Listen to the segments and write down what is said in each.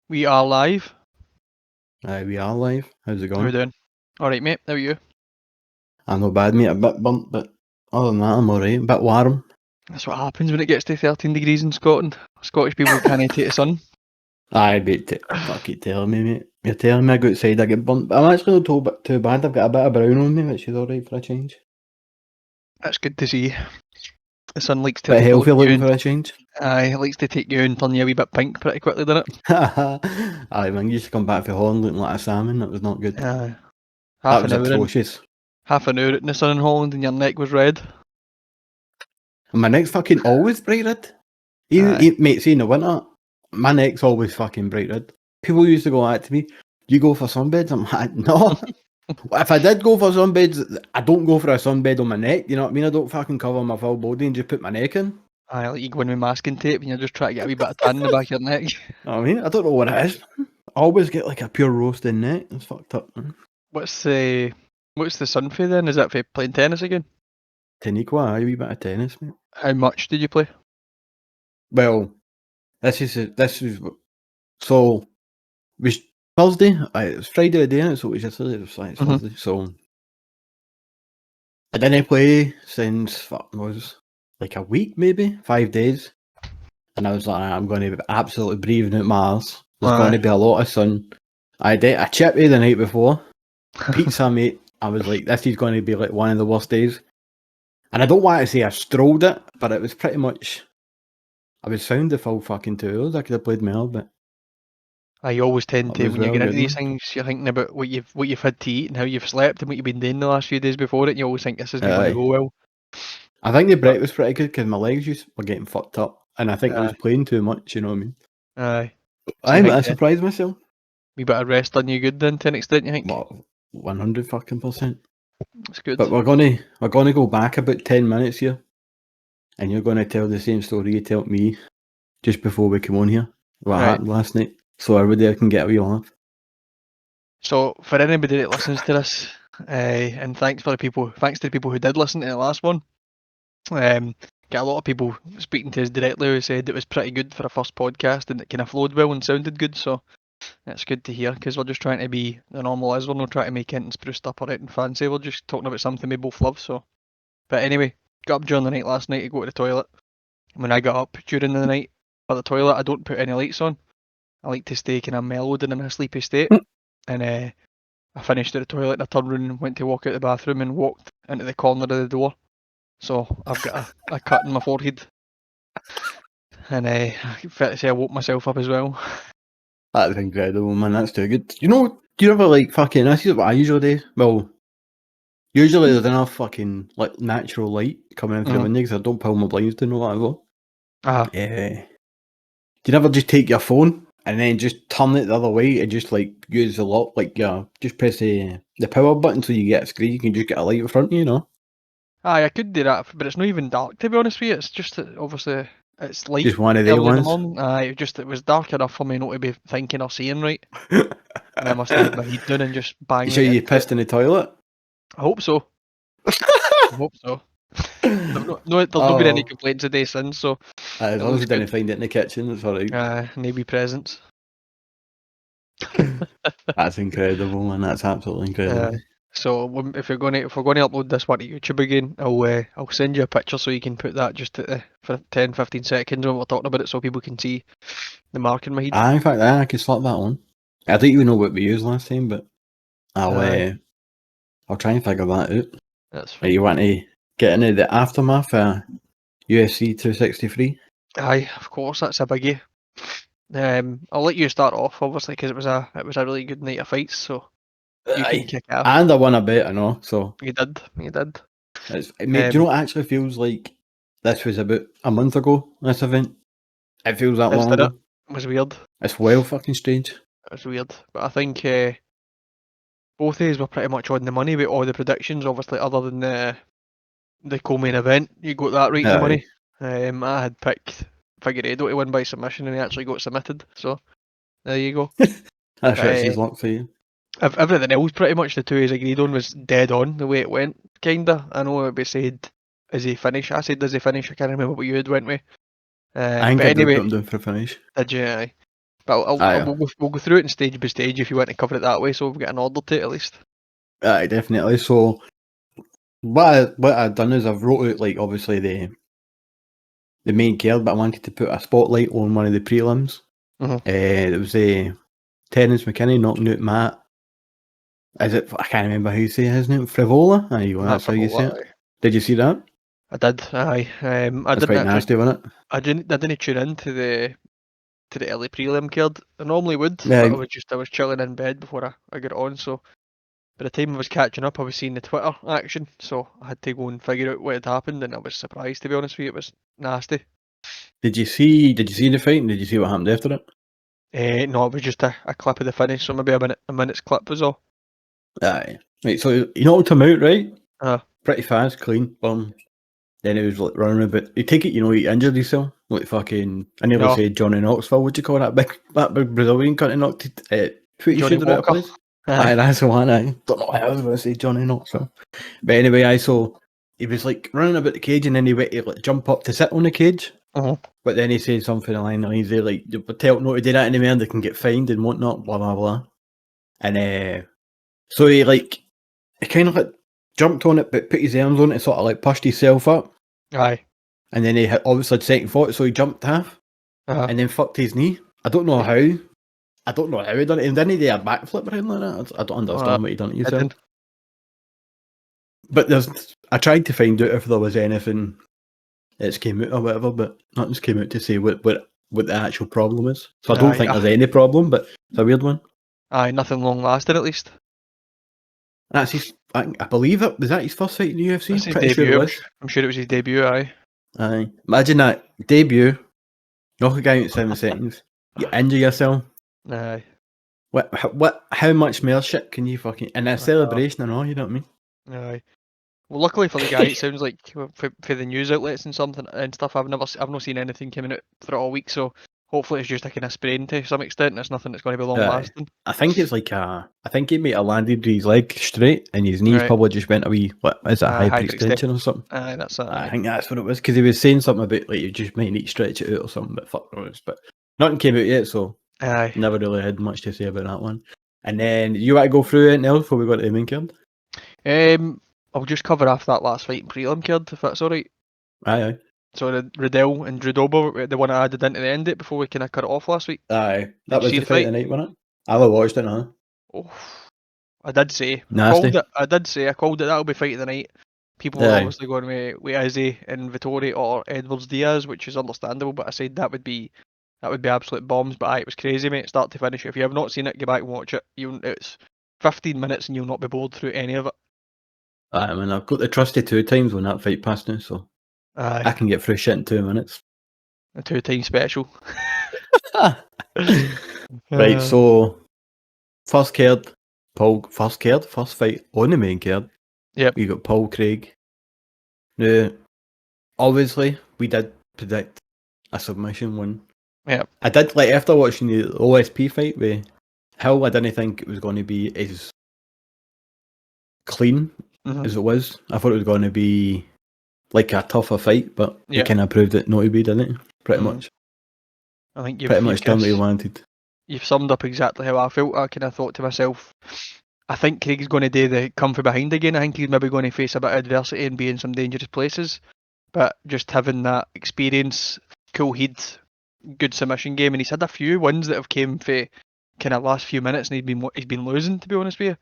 We are live. We are live. How's it How we going? doing? Alright, mate. How are you? I'm not bad, mate. A bit burnt, but other than that, I'm alright. A bit warm. That's what happens when it gets to 13 degrees in Scotland. Scottish people can't take the sun. Aye, mate. Fuck it, telling me, mate. You're telling me I go outside, I get burnt. But I'm actually not too bad. I've got a bit of brown on me, which is alright for a change. That's good to see. The sun likes to Bit take healthy you looking and, for a change. aye, it likes to take you and turn you a wee bit pink pretty quickly, doesn't it? Aye, man, you used to come back from Holland looking like a salmon. That was not good. Half That an was hour in, atrocious. half an hour out in the sun in Holland and your neck was red. And my neck's fucking always bright red. Aye. Mate, see in the winter, my neck's always fucking bright red. People used to go at me, you go for sunbeds? I'm like, no. If I did go for sunbeds, I don't go for a sunbed on my neck, you know what I mean? I don't fucking cover my full body and just put my neck in. Aye, like you go in with masking tape and you're just trying to get a wee bit of tan in the back of your neck. You know what I mean? I don't know what it is. I always get like a pure roasting neck. It's fucked up, man. What's the sun for then? Is that for playing tennis again? Taniqua, a wee bit of tennis, mate. How much did you play? Well, so, it was Thursday, it was Friday the day, innit? So it was yesterday, it was like Thursday, so I didn't play since, was like a week maybe, 5 days. And I was like, I'm going to be absolutely breathing out my arse. There's going to be a lot of sun. I did a chippy the night before. Pizza, mate. I was like, this is going to be like one of the worst days. And I don't want to say I strolled it, but it was pretty much, I was sound the full fucking 2 hours. I could have played more, but You always tend it to, was when you well get into good, these man. things, you're thinking about what you've had to eat and how you've slept and what you've been doing the last few days before it, and you always think this isn't going to go well. I think the break was pretty good because my legs were getting fucked up, and I think I was playing too much, you know what I mean? Aye. I surprised myself. Wee bit of rest done you good then to an extent, you think? What, 100%? That's good. But we're gonna go back about 10 minutes here, and you're gonna tell the same story you told me just before we came on here. What happened last night, so everybody can get a wee laugh. So for anybody that listens to this, and thanks to the people who did listen to the last one. Get a lot of people speaking to us directly who said it was pretty good for a first podcast and it kind of flowed well and sounded good. So that's good to hear because we're just trying to be the normal as. We're not trying to make anything spruced up or anything fancy. We're just talking about something we both love. So, but anyway, got up during the night last night to go to the toilet. When I got up during the night for the toilet, I don't put any lights on. I like to stay kind of mellowed and in a sleepy state. And I finished at the toilet and I turned around and went to walk out the bathroom and walked into the corner of the door. So I've got a cut in my forehead. And I felt to say I woke myself up as well. That's incredible, man. That's too good. You know, do you ever like fucking? This is what I usually do. Well, usually there's enough fucking like natural light coming in through the window because I don't pull my blinds down or whatever. Yeah. Do you never just take your phone and then just turn it the other way and just like use the lock, like just press the power button so you get a screen, you can just get a light in front of you, you know? Aye, I could do that, but it's not even dark to be honest with you. It's just that obviously it's light Just one of the early in the ones. morning. Aye, it was dark enough for me not to be thinking or seeing right. And I must have had my head down and just bang. You sure you pissed in the toilet? I hope so. I hope so. There's not been any complaints today since, so As long as you didn't find it in the kitchen, it's alright. maybe presents. That's incredible, man. That's absolutely incredible. So if we're going to upload this one to YouTube again, I'll send you a picture so you can put that just for 10-15 seconds when we're talking about it, so people can see the mark in my head. In fact, I could slap that on. I don't even know what we used last time, but I'll try and figure that out. That's fine. You want to get into the aftermath of UFC 263? Aye, of course, that's a biggie. I'll let you start off, obviously, because it was a really good night of fights. So you can kick off. And I won a bet, I know. So you did. Mate, do you know what it actually feels like? This was about a month ago. This event. It feels that long ago. It was weird. It's well fucking strange. It was weird, but I think both of us were pretty much on the money with all the predictions. Obviously, other than the co-main event, you got that right in the money. I had picked Figueiredo to win by submission, and he actually got submitted. So there you go. That's Richie's luck for you. Everything else, pretty much the two he's agreed on was dead on the way it went. Kinda. I know it said, "Is he finish?" I said, "Does he finish?" I can't remember what you had went with. I think I did put him down for a finish. Did you? Aye. But Aye, we'll go through it in stage by stage if you want to cover it that way, so we've got an order to it at least. aye, definitely. So what I've done is I've wrote out like obviously the main card, but I wanted to put a spotlight on one of the prelims. It was Terence McKinney knocking out Matt. I can't remember how you say his name. Frivola? Aye, well, that's how you say it. Did you see that? I did. Aye. That's quite nasty, wasn't it? I didn't tune in to the early prelim card. I normally would, Yeah. but I was chilling in bed before I got on. So by the time I was catching up, I was seeing the Twitter action. So I had to go and figure out what had happened, and I was surprised, to be honest with you. It was nasty. Did you see the fight, and did you see what happened after it? No, it was just a clip of the finish, so maybe a minute's clip was all. Aye. Right, so he knocked him out, right? Pretty fast, clean, boom. Then he was like running a bit. You take it, he injured himself. Like fucking, I never say Johnny Knoxville. What do you call that big Brazilian cunt who knocked Johnny Walker, place? Aye, that's the one. I don't know why I was going to say Johnny Knoxville. But anyway, I saw he was like running about the cage, and then he went to like jump up to sit on the cage. But then he said something along the lines there, like, tell not to do that anymore, they can get fined and whatnot, blah blah blah. And so he kind of like jumped on it, but put his arms on it and sort of like pushed himself up. Aye. And then he obviously had second thought, so he jumped half. And then fucked his knee. I don't know how he done it. And didn't he do a backflip or anything like that? I don't understand what he done to himself. But I tried to find out if there was anything that's came out or whatever, but nothing's came out to say what the actual problem is. So I don't think there's any problem, but it's a weird one. Aye, nothing long lasting at least. That's his. I believe it was that his first fight in the UFC. That's his debut. Sure it was. I'm sure it was his debut. Aye. Imagine that debut, knock a guy out in 7 seconds, you injure yourself. Aye. What? How much more shit can you fucking in a celebration and all? You know what I mean? Aye. Well, luckily for the guy, it sounds like for the news outlets and stuff. I've not seen anything coming out for it all week. So hopefully it's just a kind of sprain to some extent. And it's nothing that's going to be long lasting. I think it's like I think he might have landed with his leg straight, and his knees probably just went a wee. What is that? Hyperextension or something? Aye, that's it. I think that's what it was, because he was saying something about like you just might need to stretch it out or something. But fuck knows. But nothing came out yet, so never really had much to say about that one. And then you want to go through anything else before we go to the main card? I'll just cover off that last fight in prelim card, if that's alright. Aye. So the Riddell and Drudoba, the one I added into the end it before we kind of cut it off last week. Aye, that was the fight of the night, wasn't it? I watched it, huh? Oh, I did say. Nasty. I called it that'll be fight of the night. People were obviously going with Izzy and Vittori or Edwards Diaz, which is understandable, but I said that would be absolute bombs. But it was crazy, mate, start to finish. If you have not seen it, go back and watch it. It's 15 minutes and you'll not be bored through any of it. I mean, I've got the trusty 2 times when that fight passed now, so I can get through shit in 2 minutes. A 2-time special. Right, so first fight on the main card. Yep. We got Paul Craig. Now, obviously, we did predict a submission win. Yep. I did, like, after watching the OSP fight with Hill, I didn't think it was going to be as clean as it was. I thought it was going to be like a tougher fight, but he kind of proved it not to be, didn't he? Pretty much. I think you've done what he wanted. You've summed up exactly how I felt. I kind of thought to myself, I think Craig's going to do the come from behind again. I think he's maybe going to face a bit of adversity and be in some dangerous places. But just having that experience, cool head, good submission game, and he's had a few wins that have came for kind of last few minutes, and he's been losing, to be honest with you.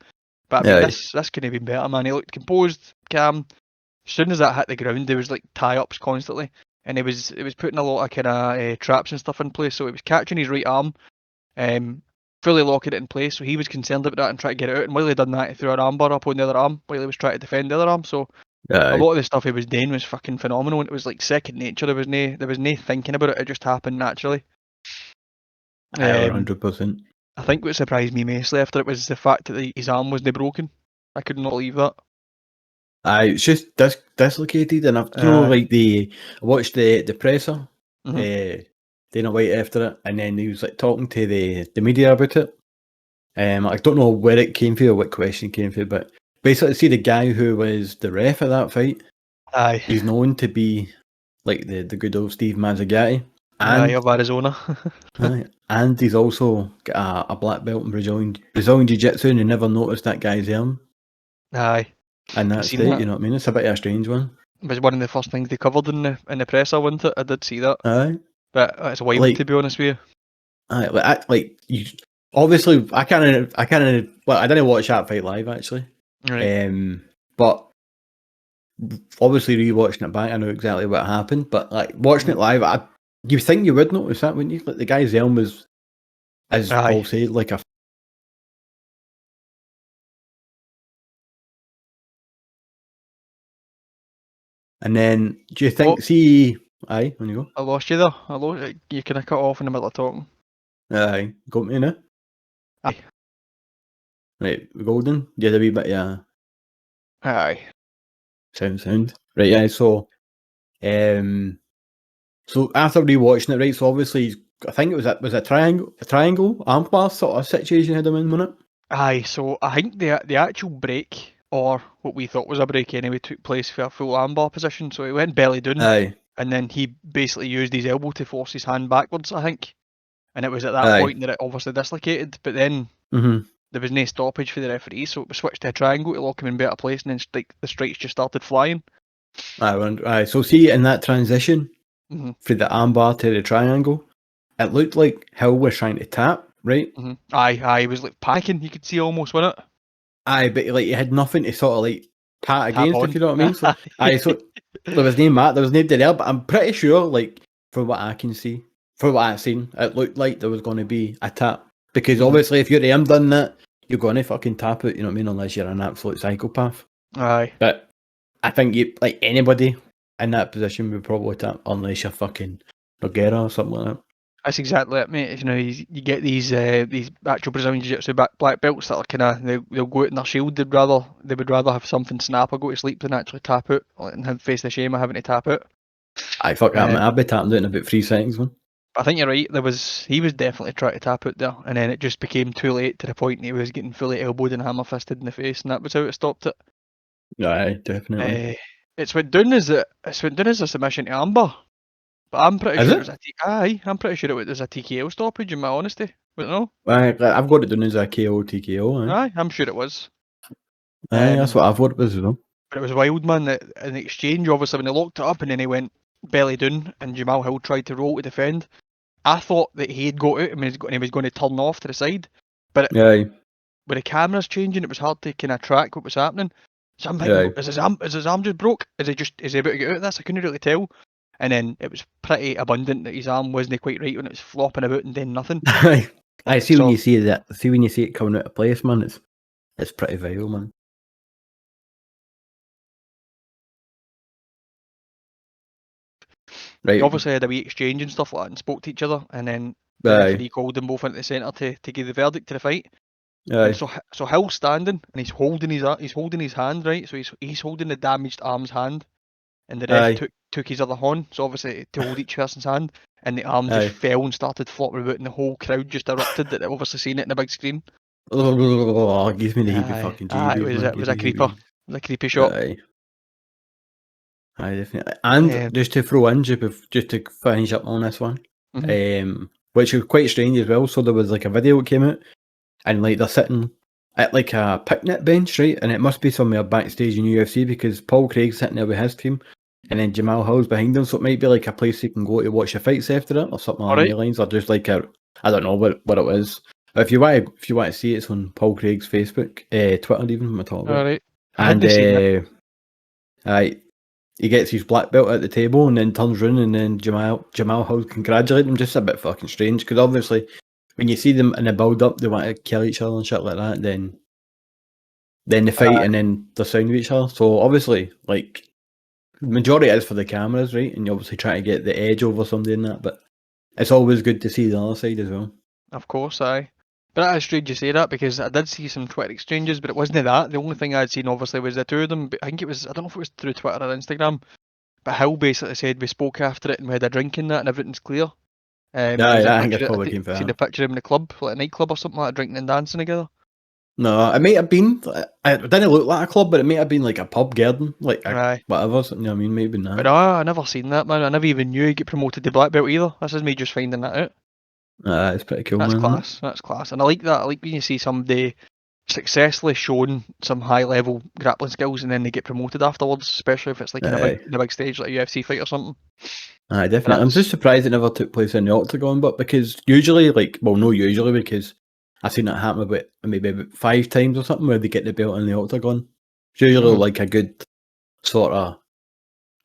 But I mean, this could have been better, man. He looked composed, calm. As soon as that hit the ground, there was like tie-ups constantly, and it was putting a lot of kind of traps and stuff in place. So he was catching his right arm, fully locking it in place. So he was concerned about that and trying to get it out. And while he done that, he threw an armbar up on the other arm while he was trying to defend the other arm. So a lot of the stuff he was doing was fucking phenomenal, and it was like second nature. There was no thinking about it. It just happened naturally. 100%. I think what surprised me mostly after it was the fact that his arm wasn't broken. I could not believe that. It's just dislocated, and I watched the presser, Dana White after it, and then he was like talking to the media about it. I don't know where it came from or what question came from, but basically, see the guy who was the ref at that fight. Aye, he's known to be like the good old Steve Mazzagatti. And of Arizona. and he's also got a black belt in Brazilian Jiu-Jitsu, and you never noticed that guy's arm Aye, in I that seen state. that. You know what I mean? It's a bit of a strange one. It was one of the first things they covered in the presser, wasn't it? I did see that. Aye, But it's wild, to like, be honest with you. like you. Obviously, I kind of. Well, I didn't watch that fight live actually. Right. But obviously rewatching it back, I know exactly what happened. But like watching it live, you think you would notice that, wouldn't you? Like the guy's arm was, as Paul Aye. said, like a. And then, do you Oh, think? See, aye, when you go, I lost you there. You kind of cut off in the middle of talking. aye, go to me now. Aye. Right, Golden, you had a wee bit, yeah, Aye. sound. Right, yeah. So after rewatching it, right, so obviously, I think it was a triangle arm class sort of situation had him in, wasn't it? Aye, so I think the actual break, or what we thought was a break anyway, took place for a full armbar position. So he went belly down, Aye, and then he basically used his elbow to force his hand backwards, I think. And it was at that aye, point that it obviously dislocated. But then mm-hmm. there was no stoppage for the referee, so it was switched to a triangle to lock him in better place, and then the strikes just started flying. Aye. So see, in that transition hmm from the armbar to the triangle, it looked like Hill was trying to tap, right? Aye, he was like panicking. You could see almost, wasn't it? Aye, but like he had nothing to sort of like pat Tap against, if on. you know what I mean. So aye, so there was no mat, there was nobody there, but I'm pretty sure, like from what I can see, from what I've seen, it looked like there was going to be a tap because Mhm. obviously if your arm done that, you're going to fucking tap it. You know what I mean? Unless you're an absolute psychopath. Aye. But I think you like anybody in that position would probably tap unless you're fucking Noguera or something like that. That's exactly it, mate. You know, you get these actual Brazilian Jiu-Jitsu black belts that are kind of they'll go out in their shield. They would rather have something snap or go to sleep than actually tap out and have face the shame of having to tap out. I fuck that man. Um, I'd be tapping out in about 3 seconds, man. I think you're right. He was definitely trying to tap out there, and then it just became too late to the point he was getting fully elbowed and hammer fisted in the face, and that was how it stopped it. Aye, definitely. It's went down as a submission to Amber, but I'm pretty Is sure it it? was I'm pretty sure it was a TKO stoppage. In my honesty, but no, I've got it done as a KO TKO. Aye. I'm sure it was. Aye, that's Um, what I've got it as well. but it was wild, man. That in the exchange, obviously, when they locked it up and then he went belly down, and Jamal Hill tried to roll to defend. I thought that he had got out and he was going to turn off to the side, but Aye, with the cameras changing, it was hard to kind of track what was happening. So I'm thinking, aye. is his arm just broke? Is he about to get out of this? I couldn't really tell. And then it was pretty abundant that his arm wasn't quite right when it was flopping about and doing nothing. Aye. I see when So you see that. See when you see it coming out of place, man. It's pretty vile, man. they Right. obviously had a wee exchange and stuff like that and spoke to each other. And then the Aye. referee called them both into the centre to give the verdict to the fight. And Aye. so Hill's standing and he's holding his hand, right. So he's holding the damaged arm's hand, and the ref Aye. took his other hand, so obviously to hold each person's hand, and the arm just Aye. fell and started flopping about, and the whole crowd just erupted that they've obviously seen it in the big screen. Oh, gives me the heebie Aye, fucking aye, jeebies, man. it was Gives a me creeper. heebie. It was a creepy shot. Aye. Aye, definitely. And Um, just to throw in, just to finish up on this one, mhm. which was quite strange as well. So there was like a video that came out, and like they're sitting at like a picnic bench, right? And it must be somewhere backstage in UFC because Paul Craig's sitting there with his team, and then Jamal Hill's behind him. So it might be like a place you can go to watch the fights after it, or something along the Alright, lines, or just like I don't know what it is. If you want to see it, it's on Paul Craig's Facebook, Twitter even. I'm talking about, alright. I and hadn't seen that. aye, he gets his black belt at the table and then turns around and then Jamal Hill congratulate him. Just a bit fucking strange because obviously when you see them in a build up, they want to kill each other and shit like that. Then they fight and then they're sound with each other. So obviously, like majority is for the cameras, right? And you obviously try to get the edge over somebody in that, but it's always good to see the other side as well. Of course, aye. But that is strange you say that because I did see some Twitter exchanges, but it wasn't that. The only thing I'd seen obviously was the two of them. But I think it was, I don't know if it was through Twitter or Instagram, but Hill basically said we spoke after it and we had a drink in that and everything's clear. And there was a Yeah, I think it's picture, probably came for seen that. a picture of him in the club, like a nightclub or something like that, drinking and dancing together. No, it might have been. It didn't look like a club, but it might have been like a pub garden, like Aye. whatever. You know what I mean? Maybe But not. no, I never seen that, man. I never even knew he'd get promoted to black belt either. This is me just finding that out. It's pretty cool, That's man. Isn't it? class. That's class. And I like that. I like when you see somebody successfully shown some high level grappling skills and then they get promoted afterwards, especially if it's like in a big stage like a UFC fight or something. Aye, definitely. I'm just surprised it never took place in the octagon, but because usually, not usually, because I've seen it happen maybe about 5 times or something where they get the belt in the octagon. It's usually like a good sort of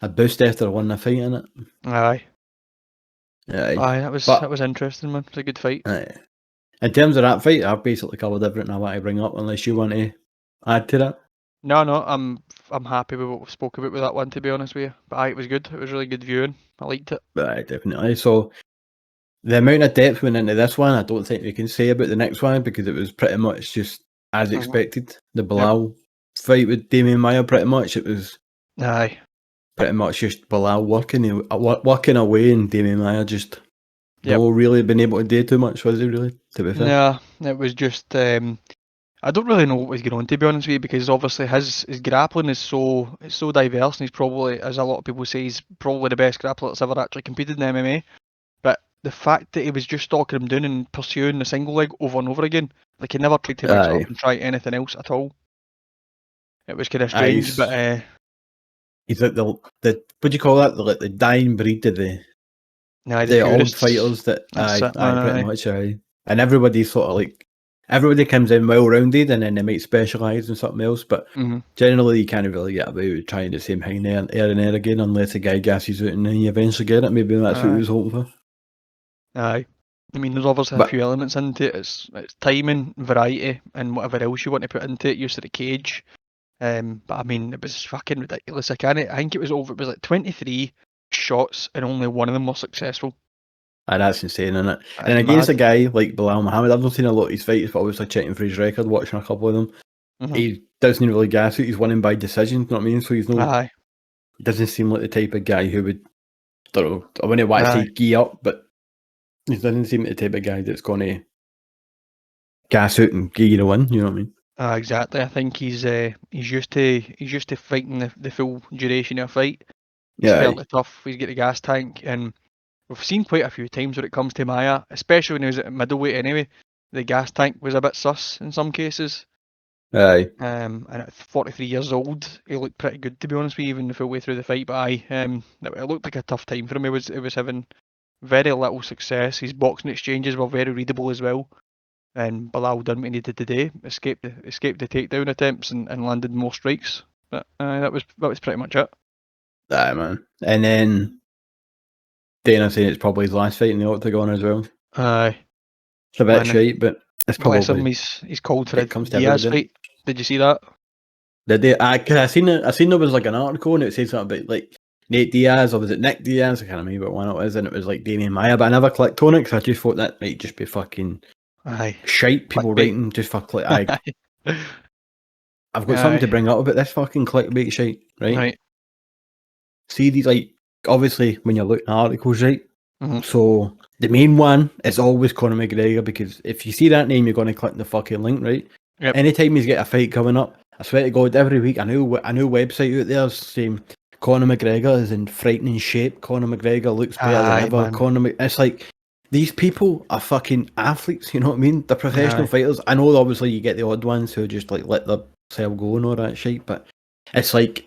a boost after winning a fight in it. Aye. Aye. That was interesting, man. It's a good fight. Aye. In terms of that fight, I've basically covered everything I want to bring up, unless you want to add to that. No, I'm happy with what we spoke about with that one, to be honest with you. But aye, it was good. It was really good viewing. I liked it. Aye, definitely. So the amount of depth went into this one, I don't think we can say about the next one because it was pretty much just as expected. The Bilal fight with Damian Maia, pretty much it was. Aye. Pretty much just Bilal working away, and Damian Maia just not really been able to do too much, was he really? To be fair. Yeah, it was just. I don't really know what he's going on, to be honest with you, because obviously his grappling is so diverse, and he's probably, as a lot of people say, he's probably the best grappler that's ever actually competed in MMA. But the fact that he was just stalking him down and pursuing the single leg over and over again, like he never tried to mix it up and try anything else at all. It was kind of strange, but he's like the what do you call that? The dying breed of the old fighters that pretty much and everybody's sort of like. Everybody comes in well-rounded and then they might specialise in something else, but generally you can't really get away with trying the same thing there and there again unless a guy gasses out and then you eventually get it. Maybe that's what he was hoping for. Aye. I mean, there's obviously a few elements into it. It's timing, variety, and whatever else you want to put into it, use of the cage. But I mean, it was fucking ridiculous. I think it was like 23 shots and only one of them was successful. That's insane, isn't it? And against a guy like Bilal Muhammad, I've not seen a lot of his fights, but obviously checking for his record, watching a couple of them, he doesn't really gas it. He's winning by decision, you know what I mean? So he's no, doesn't seem like the type of guy who would, I don't know, I wouldn't want to say gee up, but he doesn't seem the type of guy that's going to gas out and give you the win, you know what I mean? Exactly. I think he's used to fighting the full duration of a fight. He's fairly tough. He's got the gas tank, and we've seen quite a few times when it comes to Maia, especially when he was at middleweight anyway, the gas tank was a bit sus in some cases. Aye. And at 43 years old, he looked pretty good, to be honest with you, even the full way through the fight. But it looked like a tough time for him. He was having very little success. His boxing exchanges were very readable as well. And Bilal done what he needed to do, escaped the takedown attempts and landed more strikes. But that was pretty much it. Aye, man. And then Dana saying it's probably his last fight in the octagon as well. Aye. It's a bit shite, but it's probably. Bless him, he's called for a Diaz fight. Did you see that? Did they? I seen there was like an article and it said something about like Nate Diaz, or was it Nick Diaz? I can't remember what one it was, and it was like Damian Maia, but I never clicked on it because I just thought that might just be fucking shite. People writing just for click. I've got something to bring up about this fucking clickbait shite, right? See these, like, obviously when you're looking at articles, right? So the main one is always Conor McGregor, because if you see that name, you're going to click the fucking link, right? Yep. Anytime he's got a fight coming up, I swear to God, every week a new website out there saying Conor McGregor is in frightening shape. Conor McGregor looks better than ever. It's like, these people are fucking athletes, you know what I mean? They're professional fighters. I know obviously you get the odd ones who just like let themselves go and all that shit, but it's like,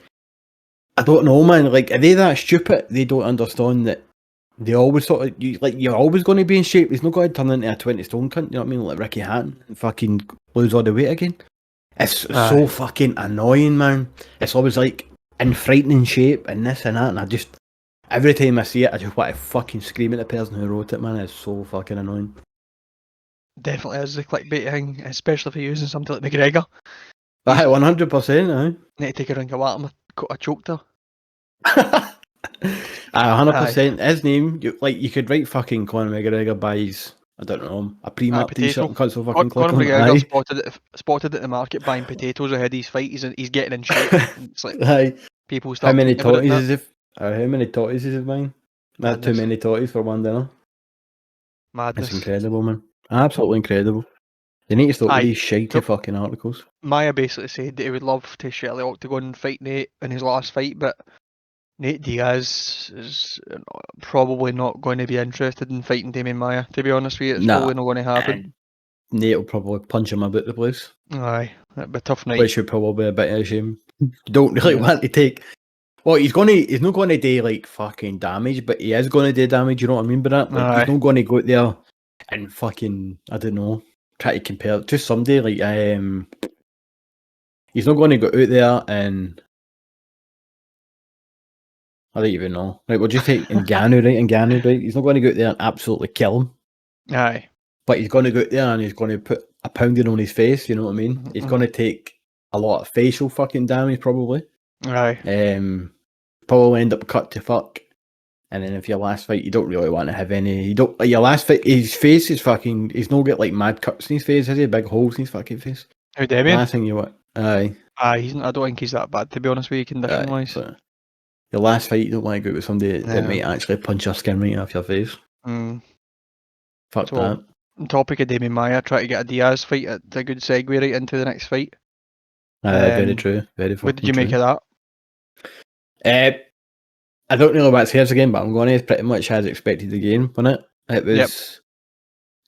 I don't know, man. Like, are they that stupid? They don't understand that they always sort of, you're always going to be in shape. He's not going to turn into a 20 stone cunt, you know what I mean? Like Ricky Hatton and fucking lose all the weight again. It's so fucking annoying, man. It's always like in frightening shape and this and that, and I just, every time I see it, I just want to fucking scream at the person who wrote it, man. It's so fucking annoying. Definitely is the clickbait thing, especially if you're using something like McGregor. 100%, Need to take a drink of water, I choked her. 100%. His name, you could write fucking Conor McGregor by his, I don't know, a pre-map t-shirt and so fucking click Conor McGregor spotted at the market buying potatoes ahead of his fight. He's getting in shape. It's like people start. How many totties is he buying? Not too many totties for one dinner. Madness. It's incredible, man. Absolutely incredible. They need to stop with Aye. these shitey So- fucking articles. Maya basically said that he would love to share the octagon and fight Nate in his last fight, but Nate Diaz is probably not going to be interested in fighting Damian Maya, to be honest with you. It's probably not going to happen. And Nate will probably punch him about the place. Aye, that'd be a tough night. Which would probably be a bit of a shame. You don't really Yeah. want to take. Well, he's not going to do like fucking damage, but he is going to do damage. You know what I mean by that? Like he's Aye. not going to go out there and fucking, I don't know, try to compare to somebody like he's not going to go out there and I don't even know. Right, we'll just take Ngannou, right? Ngannou, right? He's not going to go out there and absolutely kill him. Aye. But he's going to go out there and he's going to put a pounding on his face, you know what I mean? He's going to take a lot of facial fucking damage, probably. Aye. Probably end up cut to fuck. And then if your last fight, you don't really want to have any. You don't. Like your last fight, his face is fucking. He's not got like mad cuts in his face, has he? Big holes in his fucking face. Who, Damian? Last thing you want. Aye. Aye, I don't think he's that bad, to be honest with you, condition wise. So your last fight, you don't want to go out with somebody that might actually punch your skin right off your face. Fuck So, that. On topic of Damian Maya, try to get a Diaz fight. It's a good segue right into the next fight. Very true. Very fucking What did you make of that? I don't really want to say this again, but I'm going to pretty much as expected again, wasn't it? It was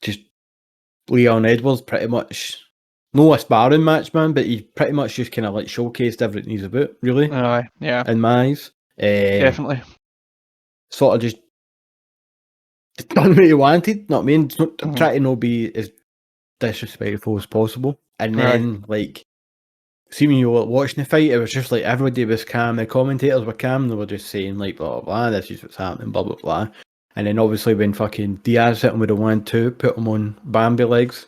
just Leon Edwards pretty much, no a sparring match, man, but he pretty much just kind of like showcased everything he's about, really. Aye, yeah. In my eyes. Definitely. Sort of just done what he wanted, not me, try to not be as disrespectful as possible. And then, like, see when you were watching the fight, it was just like everybody was calm, the commentators were calm, they were just saying like blah blah blah, this is what's happening, blah blah blah. And then obviously when fucking Diaz hit him with a 1-2, put him on Bambi legs,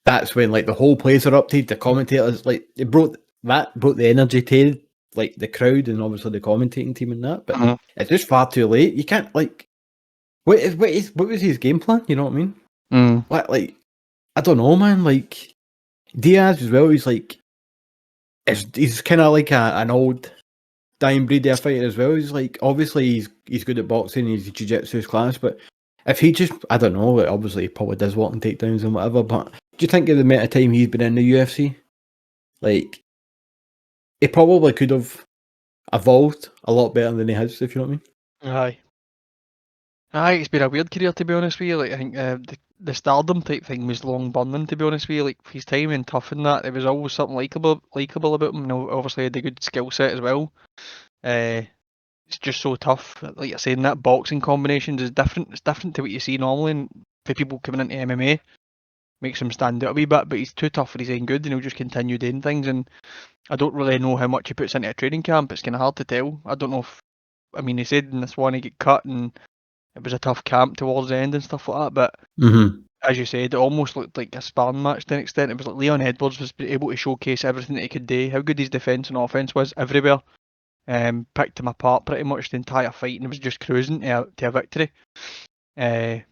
that's when like the whole place erupted, the commentators like it brought the energy to like the crowd and obviously the commentating team and that, but it's just far too late. You can't like what was his game plan, you know what I mean? Like I don't know, man, like Diaz as well, he's like he's kind of like an old dying breed of fighter as well. He's like, obviously he's good at boxing, he's jiu-jitsu class, but if he just, I don't know, obviously he probably does walking takedowns and whatever, but do you think of the amount of time he's been in the UFC? Like, he probably could have evolved a lot better than he has, if you know what I mean? Aye, it's been a weird career, to be honest with you. Like, I think the stardom type thing was long burning, to be honest with you. Like, his time in Tough and that, there was always something likeable about him. You know, obviously he had a good skill set as well. It's just so tough. Like you're saying, that boxing combinations is different. It's different to what you see normally, and for people coming into MMA, makes him stand out a wee bit. But he's too tough for his own good, and he'll just continue doing things. And I don't really know how much he puts into a training camp. It's kind of hard to tell. I don't know if, I mean, he said in this one he got cut and it was a tough camp towards the end and stuff like that, but as you said, it almost looked like a sparring match to an extent. It was like Leon Edwards was able to showcase everything that he could do, how good his defence and offence was everywhere. Picked him apart pretty much the entire fight, and it was just cruising to a victory. I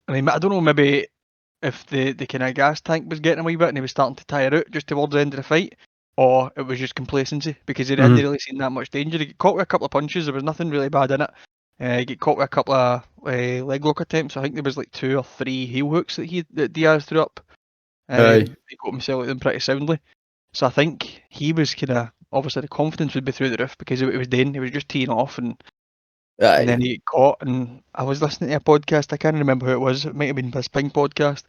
mean, I don't know, maybe if the kind of gas tank was getting a wee bit and he was starting to tire out just towards the end of the fight, or it was just complacency because he hadn't really seen that much danger. He got caught with a couple of punches, there was nothing really bad in it. He got caught with a couple of leg lock attempts. I think there was like 2 or 3 heel hooks that Diaz threw up. He got himself out them pretty soundly. So I think he was kind of, obviously the confidence would be through the roof because of what he was doing. He was just teeing off and then he got caught. And I was listening to a podcast, I can't remember who it was, it might have been his Ping podcast,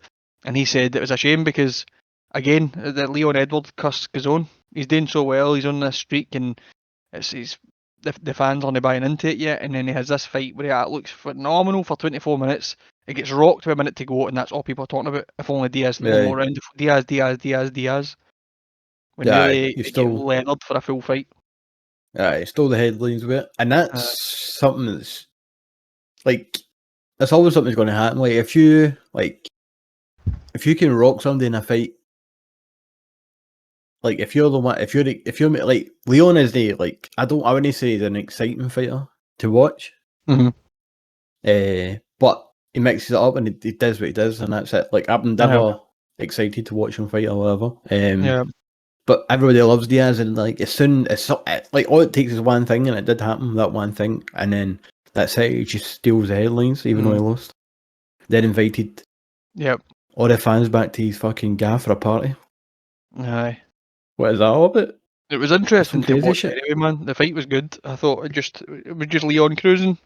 and he said it was a shame because, again, the Leon Edwards cuss goes on. He's doing so well, he's on this streak, and the fans aren't buying into it yet, and then he has this fight where he looks phenomenal for 24 minutes. It gets rocked with a minute to go, and that's all people are talking about. If only Diaz one more round. Diaz. When really he still get leathered for a full fight. It's still the headlines with it, and that's something that's like that's always something that's going to happen. Like if you can rock somebody in a fight, like if you're the one, if you're like Leon is the like I wouldn't say he's an exciting fighter to watch. But he mixes it up and he does what he does, and that's it. Like I'm never excited to watch him fight or whatever. But everybody loves Diaz, and like as soon as like all it takes is one thing, and it did happen, that one thing, and then that's it. He just steals the headlines, even though he lost. Then invited. all the fans back to his fucking gaff for a party. Aye. What is that all about? It was That's some interesting to crazy watch shit. anyway, man. The fight was good. I thought it was just Leon cruising,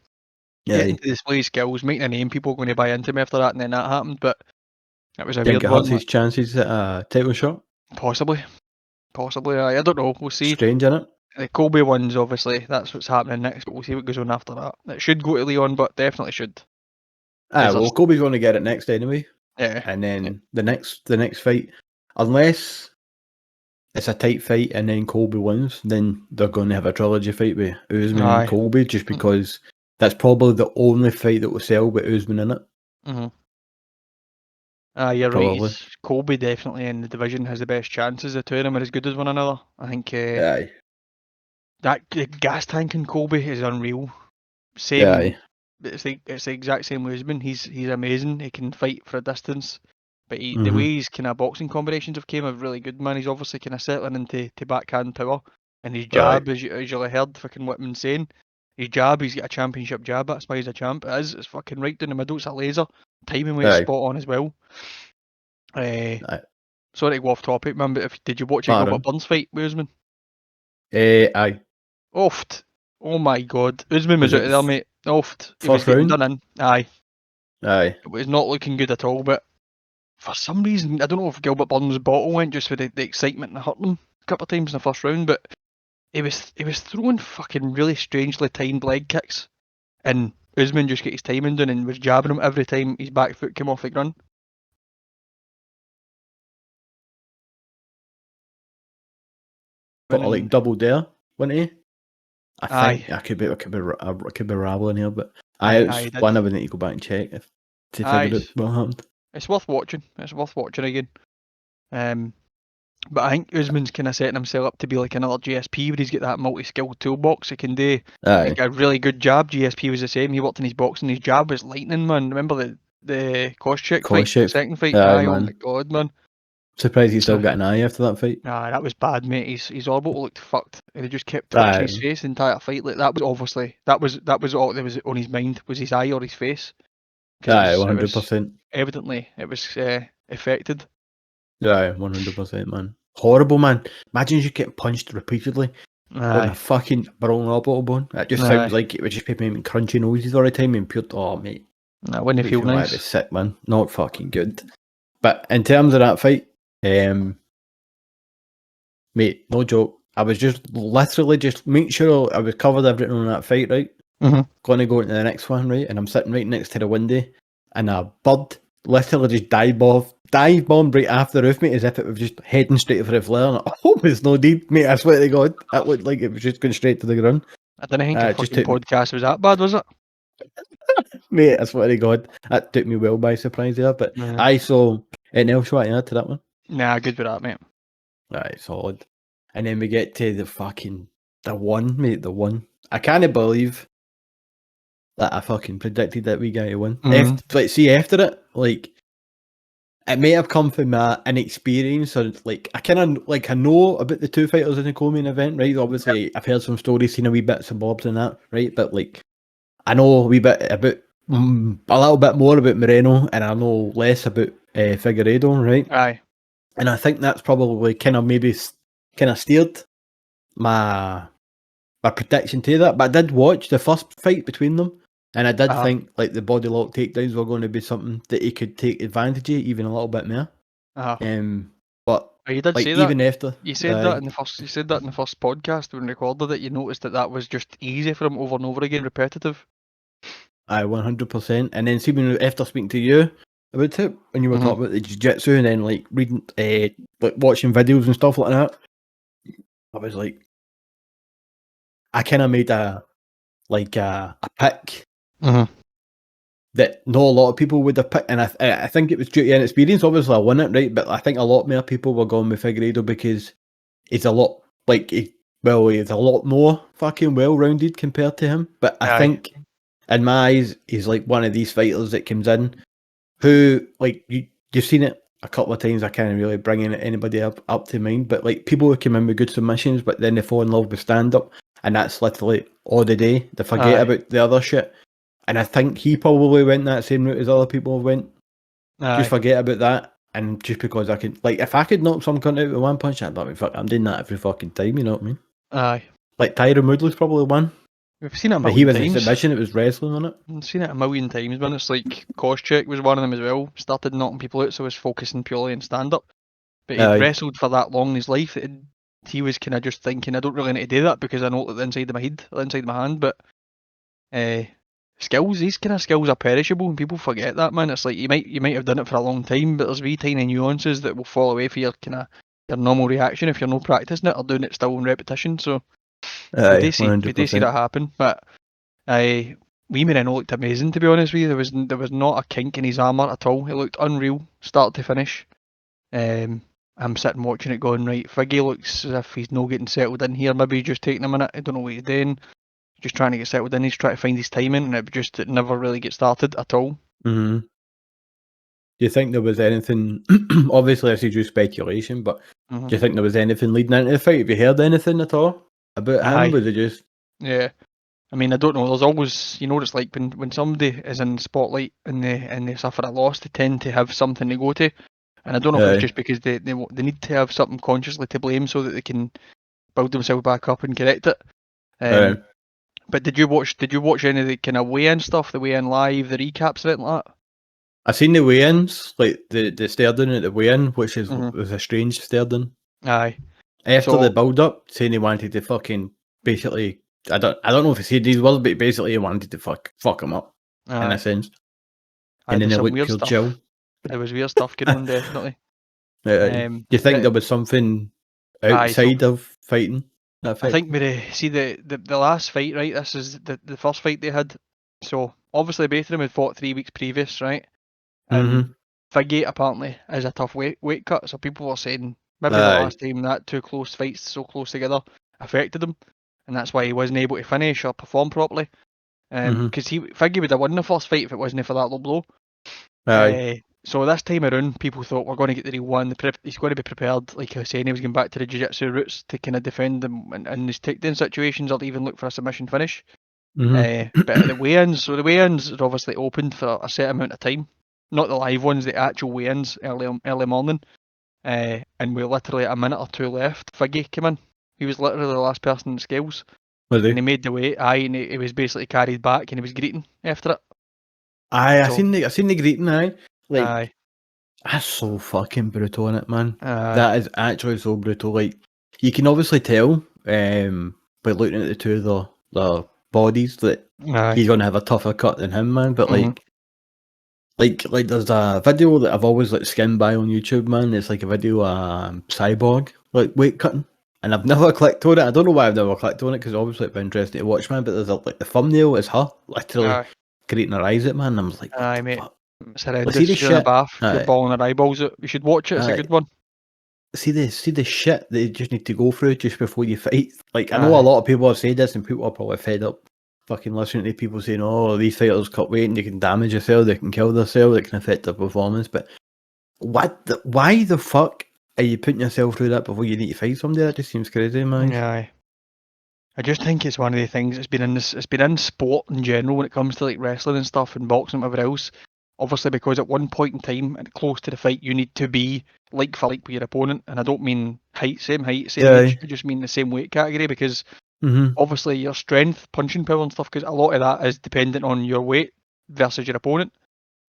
getting Yeah, to display skills, making a name, people going to buy into him after that, and then that happened. But it was a think weird it hurts one. his chances at a title shot. Possibly. I don't know. We'll see. Strange, innit? The Kobe one's obviously that's what's happening next, but we'll see what goes on after that. It should go to Leon, but definitely should. Is there Well, Kobe's going to get it next anyway, yeah. and then the next fight, unless it's a tight fight and then Kobe wins, then they're going to have a trilogy fight with Usman Aye. and Kobe, just because that's probably the only fight that will sell with Usman in it. Mm-hmm. You're Probably. right. Kobe definitely in the division has the best chances. The two of them are as good as one another. I think Aye. that the gas tank in Kobe is unreal. Same. Aye. It's the exact same with Usman. He's amazing. He can fight for a distance, but the Mhm. way his kind of boxing combinations have came are really good, man. He's obviously kind of settling into backhand power, and his jab, as you heard, fucking Whitman saying, his jab, he's got a championship jab. That's why he's a champ. It is. It's fucking right down the middle. It's a laser. Timing way it's Aye. spot on as well. Aye. Sorry to go off topic, man, but did you watch a Far Gilbert on. Burns fight with Usman? Aye. Oft. Oh my god. Usman was Was out it of there, mate. Oft. He was first getting round? done in. Aye. Aye. It was not looking good at all, but for some reason, I don't know if Gilbert Burns' bottle went just with the excitement and hurt him a couple of times in the first round, but he was throwing fucking really strangely timed leg kicks, and Usman just got his timing done and was jabbing him every time his back foot came off the ground. But like double dare, wasn't he? I think Aye. I could be rambling here, but Aye, it's he did. one I would need to go back and check to figure out what happened. It's worth watching. It's worth watching again. But I think Usman's kind of setting himself up to be like another GSP, where he's got that multi-skilled toolbox. He can do like Aye. a really good jab. GSP was the same. He worked in his boxing. His jab was lightning, man. Remember the Koscheck fight, the Koscheck. second fight? Aye, Oh my man. god, man. Surprised he still got an eye after that fight. Nah, that was bad, mate. His orbital looked fucked, and he just kept touching his face the entire fight. Like that was obviously that was all that was on his mind, was his eye or his face. Aye, 100%. Evidently, it was affected. Yeah, 100%, man. Horrible, man. Imagine you get punched repeatedly on a fucking brown orbital bone. That just sounds like it would just be making crunchy noises all the time and pure. Oh, mate. That wouldn't feel nice. Be sick, man. Not fucking good. But in terms of that fight, mate, no joke. I was just literally just making sure I was covered everything on that fight, right? Mm-hmm. Going to go into the next one, right? And I'm sitting right next to the window, and a bird literally just dive bombed right after the roof, mate, as if it was just heading straight for the flare. And I hope it's no deed, mate. I swear to God, that looked like it was just going straight to the ground. I didn't think a fucking podcast was that bad, was it? Mate, I swear to God, that took me well by surprise there. But I saw anything else you want to add to that one? Nah, good with that, mate. Right, solid. And then we get to the one, mate, the one. I can't believe that I fucking predicted that we guy to win. After it, like, it may have come from my inexperience, or like, I know about the two fighters in the co-main event, right? Obviously, I've heard some stories, seen a wee bits and bobs and that, right? But like, I know a wee bit about, a little bit more about Moreno, and I know less about Figueiredo, right? Aye. And I think that's probably kind of steered my prediction to that. But I did watch the first fight between them, and I did think like the body lock takedowns were going to be something that he could take advantage of even a little bit more. But you did like, say even that. after You said that in the first. You said that in the first podcast when we recorded it. You noticed that was just easy for him over and over again, repetitive. Aye, 100%. And then see, when after speaking to you about it, when you were talking about the jiu-jitsu, and then like reading, like watching videos and stuff like that, I was like, I kind of made a pick that not a lot of people would have picked, and I think it was due to inexperience. Obviously, I won it, right? But I think a lot more people were going with Figueiredo because he's a lot he's a lot more fucking well-rounded compared to him. But I think, in my eyes, he's like one of these fighters that comes in who, like, you've seen it a couple of times. I can't really bring anybody up to mind, but like, people who come in with good submissions, but then they fall in love with stand-up, and that's literally all the day. They forget about the other shit. And I think he probably went that same route as other people went. Just Aye. forget about that. And just because I can, like, if I could knock some cunt out with one punch, I'd be like, fuck, I'm doing that every fucking time, you know what I mean? Aye. Like, Tyron Woodley's probably one. We've seen it a But he million was times. exhibition, it was wrestling on it. I've seen it a million times, man. It's like Koscheck was one of them as well. Started knocking people out, so was focusing purely on stand up. But he'd Aye. wrestled for that long in his life that he was kind of just thinking, I don't really need to do that because I know the inside of my head, the inside of my hand. But skills, these kind of skills are perishable, and people forget that, man. It's like you might have done it for a long time, but there's wee tiny nuances that will fall away for your kind of your normal reaction if you're not practicing it or doing it still in repetition. So we Aye, do see that 100%. happen, but Wee Moreno looked amazing, to be honest with you. There was not a kink in his armour at all. He looked unreal, start to finish. I'm sitting watching it going, right, Figgy looks as if he's not getting settled in here. Maybe he's just taking a minute. I don't know what he's doing. Just trying to get settled in. He's trying to find his timing, and it never really gets started at all. Mm-hmm. Do you think there was anything, obviously this is just speculation, but do you think there was anything leading into the fight? Have you heard anything at all about him? Was it just... Yeah. I mean, I don't know. There's always, you know what it's like when somebody is in the spotlight and they suffer a loss, they tend to have something to go to. And I don't know if it's just because they need to have something consciously to blame so that they can build themselves back up and correct it. But did you watch any of the kind of weigh-in stuff, the weigh-in live, the recaps, anything like that? I seen the weigh-ins, like the stare-down at the weigh-in, which was a strange stare-down. Aye. After the build-up, saying he wanted to fucking basically, I don't know if he said these words, but basically he wanted to fuck him up in a sense. And then there's it some looked weird pure stuff. chill. There was weird stuff going on, definitely. Do you think there was something outside of fighting that I think the last fight, right? This is the first fight they had. So obviously both of them had fought 3 weeks previous, right? And Figgy apparently is a tough weight cut. So people were saying maybe the last time that two close fights so close together affected him, and that's why he wasn't able to finish or perform properly. Because Figgy would have won the first fight if it wasn't for that low blow. So this time around, people thought we're going to get the real one. He's going to be prepared, like I was saying, he was going back to the jiu-jitsu roots to kind of defend them in his takedown situations or even look for a submission finish. But the weigh-ins are obviously opened for a set amount of time. Not the live ones, the actual weigh-ins early morning. And we literally had a minute or two left. Figgy came in. He was literally the last person in the scales. Was he? And he made the weight, and he was basically carried back and he was greeting after it. I seen the greeting, Like, that's so fucking brutal, innit, man? Aye. That is actually so brutal. Like, you can obviously tell, by looking at the two of the bodies that he's gonna have a tougher cut than him, man. But like there's a video that I've always skimmed by on YouTube, man. It's like a video of Cyborg weight cutting, and I've never clicked on it. I don't know why I've never clicked on it because obviously it'd be interesting to watch, man. But there's the thumbnail is her literally grating her eyes out, man. And I was like, what the fuck? It's horrendous. You're in a bath, you're bawling her eyeballs out. You should watch it. It's a good one. See the shit that you just need to go through just before you fight. Like, I know a lot of people have said this, and people are probably fed up fucking listening to people saying, "Oh, these fighters cut weight and they can damage themselves, they can kill themselves, it can affect their performance." But why the fuck are you putting yourself through that before you need to fight somebody? That just seems crazy, man. Yeah. I just think it's one of the things it's been in sport in general when it comes to like wrestling and stuff and boxing and whatever else. Obviously, because at one point in time and close to the fight, you need to be like for like with your opponent, and I don't mean same height, same age. I just mean the same weight category because obviously your strength, punching power and stuff, because a lot of that is dependent on your weight versus your opponent.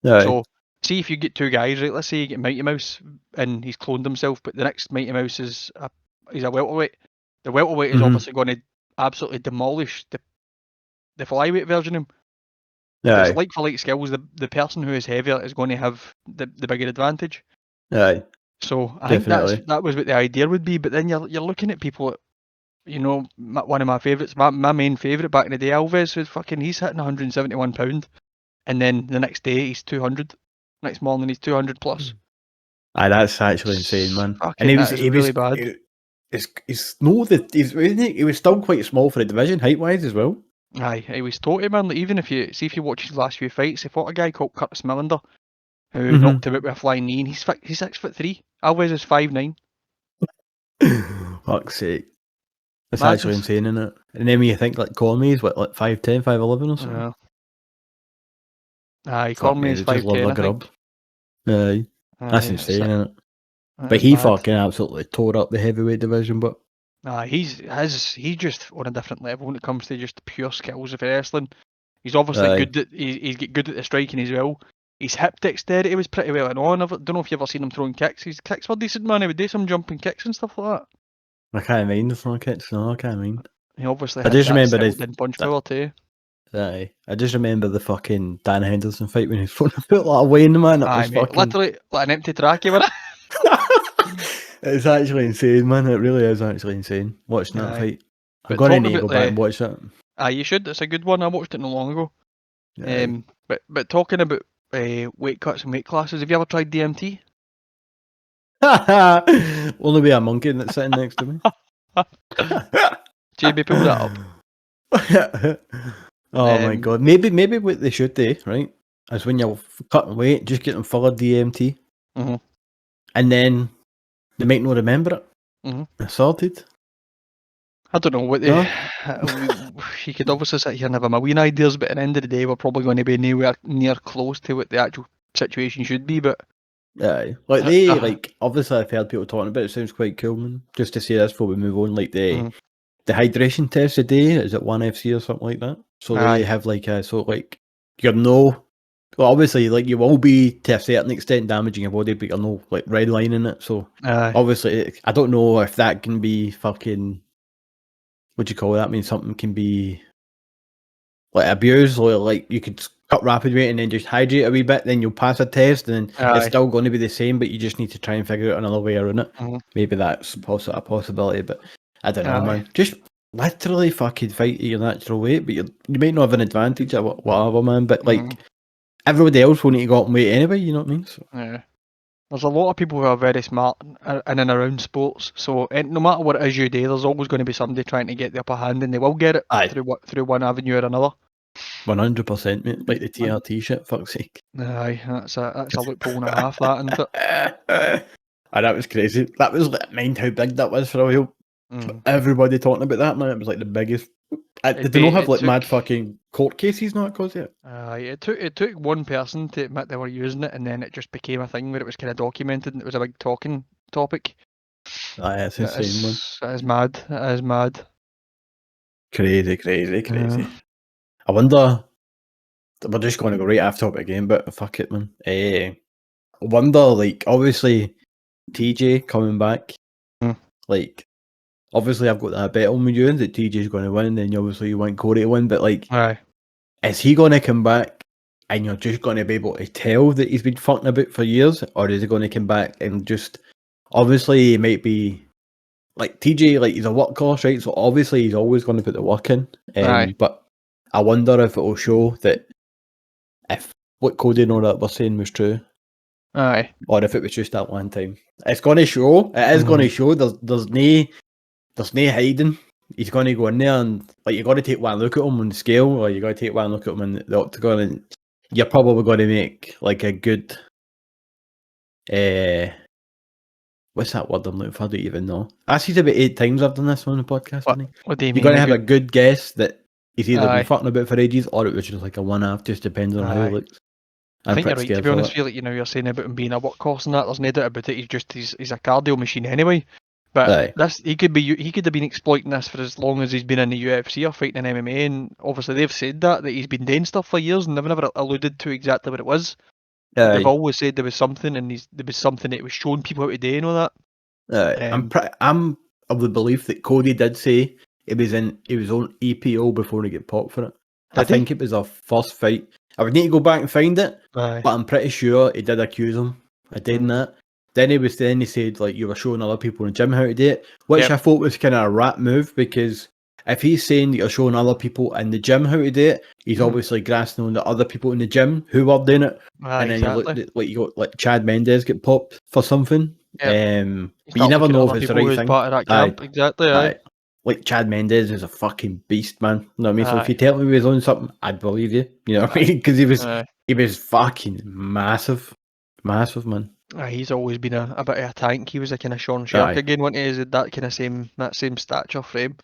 So, see if you get two guys, right? Let's say you get Mighty Mouse and he's cloned himself, but the next Mighty Mouse is he's a welterweight. The welterweight is obviously going to absolutely demolish the flyweight version of him. It's like for like skills, the person who is heavier is going to have the bigger advantage. So I think that was what the idea would be. But then you're looking at people, one of my favourites, my main favourite back in the day, Alves, he's hitting 171 £, and then the next day he's 200. Next morning he's 200 plus. That's actually insane, man. And he was really bad. He was still quite small for the division height wise as well. Aye, he was totally, man. Like, even if you watch his last few fights, he fought a guy called Curtis Millender, who knocked him out with a flying knee, and he's 6'3". Alves is 5'9". Fuck's sake. That's actually insane, isn't it? And then when you think like Cormier is 5'10", 5'11" or something. Aye, Cormier is 5'10", I think. Aye. That's Aye, insane, isn't it? that But is he mad. fucking absolutely tore up the heavyweight division, but He's just on a different level when it comes to just pure skills of wrestling. He's obviously aye. good at he's get good at the striking as well. His hip dexterity was pretty well on. I don't know if you've ever seen him throwing kicks. His kicks were decent, man. He would do some jumping kicks and stuff like that. I can't mind the front kicks, no, I can't mind. He obviously I had just that remember settled in punch that power too. aye. I just remember the fucking Dan Henderson fight when he was throwing a foot away in the man. It Aye, was mate. fucking Literally like an empty trachea with it. it's actually insane, man. It really is actually insane watching that Aye. fight. I'm But gonna talking need to about go back and watch that. you should. It's a good one. I watched it not long ago. Aye. But talking about weight cuts and weight classes, have you ever tried DMT? Only be a monkey that's sitting next to me. JB, pull that up. Oh my god. Maybe what they should do, right? Is when you're cutting weight, just get them full of DMT. Mhm. And then they might not remember it. Mhm. It's sorted. I don't know what No? you could obviously sit here and have a million ideas, but at the end of the day, we're probably going to be nowhere near close to what the actual situation should be. But Aye. Like obviously I've heard people talking about it, sounds quite cool, man. Just to say this before we move on, like mhm. the hydration test a day, is it 1FC or something like that? So they Aye. have like you're no well obviously like you will be to a certain extent damaging your body, but you're no like redlining it. So Aye. obviously I don't know if that can be fucking what do you call that? I mean something can be like abused, or like you could cut rapid weight and then just hydrate a wee bit, then you'll pass a test and it's Aye. still going to be the same, but you just need to try and figure out another way around it. Mhm. Maybe that's a possibility, but I don't know, Aye. man. Just literally fucking fight at your natural weight, but you might not have an advantage at whatever, man. But like Mhm. everybody else will need to go up and weight anyway. You know what I mean? So, Yeah. There's a lot of people who are very smart in and around sports. So no matter what it is you do, there's always going to be somebody trying to get the upper hand, and they will get it aye, through one avenue or another. 100%, mate. Like the TRT shit. Fuck's sake. Aye, that's a loophole and a half, that, isn't it? That was crazy. That was like, mind how big that was for a while. Mm. Everybody talking about that, man. It was like the biggest. Did they not have like mad fucking court cases not cause it? It took one person to admit they were using it, and then it just became a thing where it was kind of documented, and it was a big talking topic. Aye, it's insane, man. It is mad. It is mad. Crazy. I wonder. We're just going to go right off topic again, but fuck it, man. I wonder, like, obviously, TJ coming back. Mm. Like, obviously, I've got that bet on with you that TJ's going to win, and then obviously you want Corey to win. But like, Aye. is he going to come back, and you're just going to be able to tell that he's been fucking about for years, or is he going to come back and just obviously he might be like TJ, like he's a workhorse, right? So obviously he's always going to put the work in. Aye. But I wonder if it will show that if what Cody and all that were saying was true, Aye. or if it was just that one time. It's going to show. It is going to show. There's no hiding. He's going to go in there and like you got to take one look at him on the scale, or you got to take one look at him in the octagon, and you're probably going to make like a good. What's that word I'm looking for? I don't even know. I see about 8 times I've done this on the podcast. What do you mean? You're going to have a good guess that he's either been Aye. fucking about for ages, or it was just like a one-off. Just depends on how he Aye. looks. I think you're pretty right, to scared be for honest that. with you, like, you know, you're saying about him being a workhorse and that, there's no doubt about it, he's a cardio machine anyway. But Aye. he could have been exploiting this for as long as he's been in the UFC or fighting in MMA, and obviously they've said that he's been doing stuff for years, and they've never alluded to exactly what it was. But they've Aye. always said there was something, and there was something that was showing people how to do and all that. I'm of the belief that Cody did say he was on EPO before he got popped for it. I think it was a first fight. I would need to go back and find it, Aye. but I'm pretty sure he did accuse him of doing that. Then he said like you were showing other people in the gym how to do it, which I thought was kind of a rat move, because if he's saying that you're showing other people in the gym how to do it, he's obviously grasping on the other people in the gym who were doing it. And then exactly. you look at, like you got like Chad Mendes get popped for something. Yep. But you never know if it's the right thing. Part of that camp. Exactly. Aye. Like Chad Mendes is a fucking beast, man. You know what I mean? So if Aye. you tell me he was on something, I'd believe you. You know what I mean? Because he was fucking massive, man. He's always been a bit of a tank. He was a kind of Sean Shark again, wasn't he? Is that kind of same stature frame?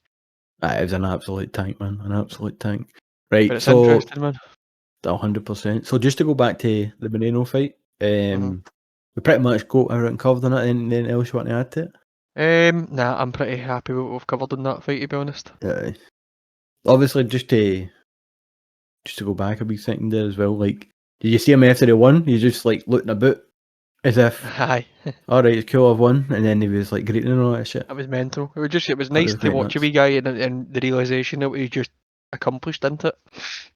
It was an absolute tank, man. An absolute tank. Right, But it's so interesting, man. 100%. So just to go back to the Moreno fight, We pretty much got everything covered on it. Anything else you want to add to it? Nah, I'm pretty happy with what we've covered in that fight, to be honest. Obviously, just to go back a wee second there as well, like, did you see him after he won? He's just like looking about as if, Aye, alright, it's cool, I've won, and then he was like greeting and all that shit. that was mental. It was That nice was to quite watch a nuts. wee guy and the realisation that he just accomplished, didn't it?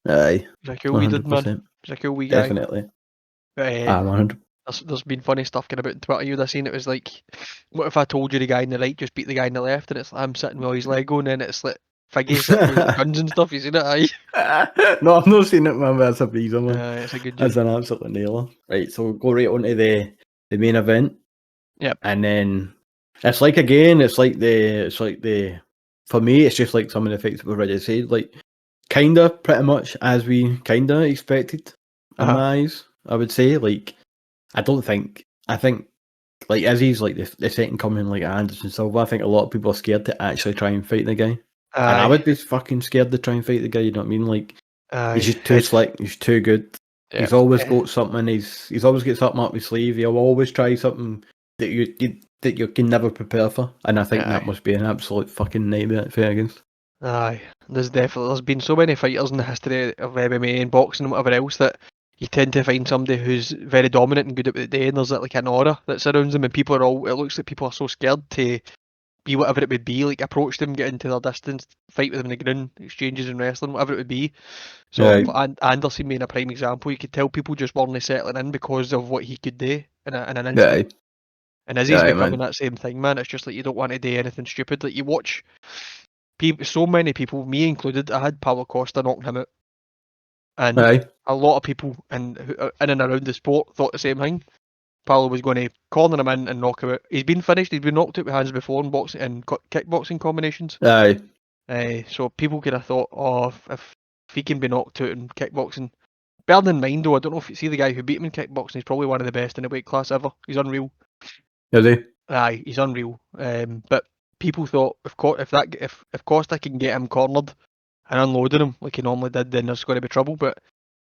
Aye, He's a cool wee dude, man. 100%. He's a cool wee guy. Definitely. But, 100. there's been funny stuff going about on Twitter. You'd have seen it was like, what if I told you the guy in the right just beat the guy in the left, and it's like I'm sitting with all his Lego, and then it's like Figgy sitting with his guns and stuff. You seen it? Aye. No, I've not seen it, man, but that's a breezer, man. It's a good That's joke. an absolute nailer. Right, so we'll go right on to the main event. Yep. And then it's like, again, it's like the for me, it's just like some of the fights we've already said, like kinda pretty much as we kinda expected in my eyes, I would say. Like, I think like Izzy's like the second coming, like Anderson Silva. I think a lot of people are scared to actually try and fight the guy. And I would be fucking scared to try and fight the guy, you know what I mean? Like, he's just too slick, he's too good. Yeah. He's always got something, he's always got something up his sleeve. He'll always try something that you can never prepare for. And I think that must be an absolute fucking nightmare to fight against. Aye. There's been so many fighters in the history of MMA and boxing and whatever else that you tend to find somebody who's very dominant and good at the day, and there's like an aura that surrounds them, and it looks like people are so scared to be whatever it would be, like approach them, get into their distance, fight with them in the ground, exchanges in wrestling, whatever it would be. So Anderson being a prime example, you could tell people just weren't settling in because of what he could do in an instant. And as he's becoming that same thing, man, it's just like you don't want to do anything stupid. Like you watch people, so many people, me included, I had Paulo Costa knocking him out. And a lot of people in and around the sport thought the same thing. Paulo was going to corner him in and knock him out. He's been finished. He's been knocked out with hands before in boxing and kickboxing combinations. So people could have thought, oh, if he can be knocked out in kickboxing. Bearing in mind, though, I don't know if you see the guy who beat him in kickboxing. He's probably one of the best in the weight class ever. He's unreal. Is he? Aye, he's unreal. But people thought if Costa can get him cornered and unloading him like he normally did, then there's going to be trouble. But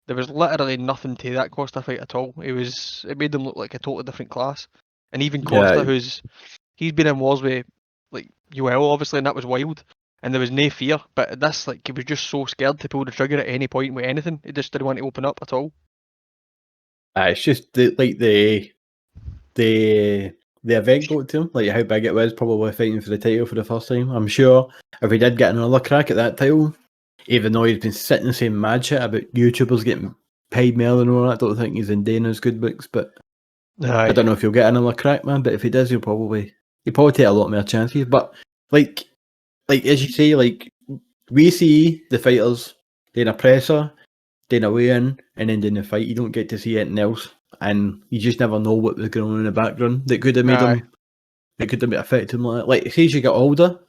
there was literally nothing to that Costa fight at all. It made him look like a totally different class. And even Costa, he's been in wars with like UL obviously, and that was wild. And there was no fear. But this, like, he was just so scared to pull the trigger at any point with anything. He just didn't want to open up at all. It's just the event got to him, like how big it was, probably fighting for the title for the first time. I'm sure if he did get another crack at that title, even though he's been sitting and saying mad shit about YouTubers getting paid more and all that, I don't think he's in Dana's good books, but I don't know if he'll get another crack, man, but if he does, he'll probably take a lot more chances. But like as you say, like, we see the fighters doing a presser, doing a weigh-in, and then doing the fight. You don't get to see anything else, and you just never know what was going on in the background that could have made him, that could have affected him. Like, see, as you get older,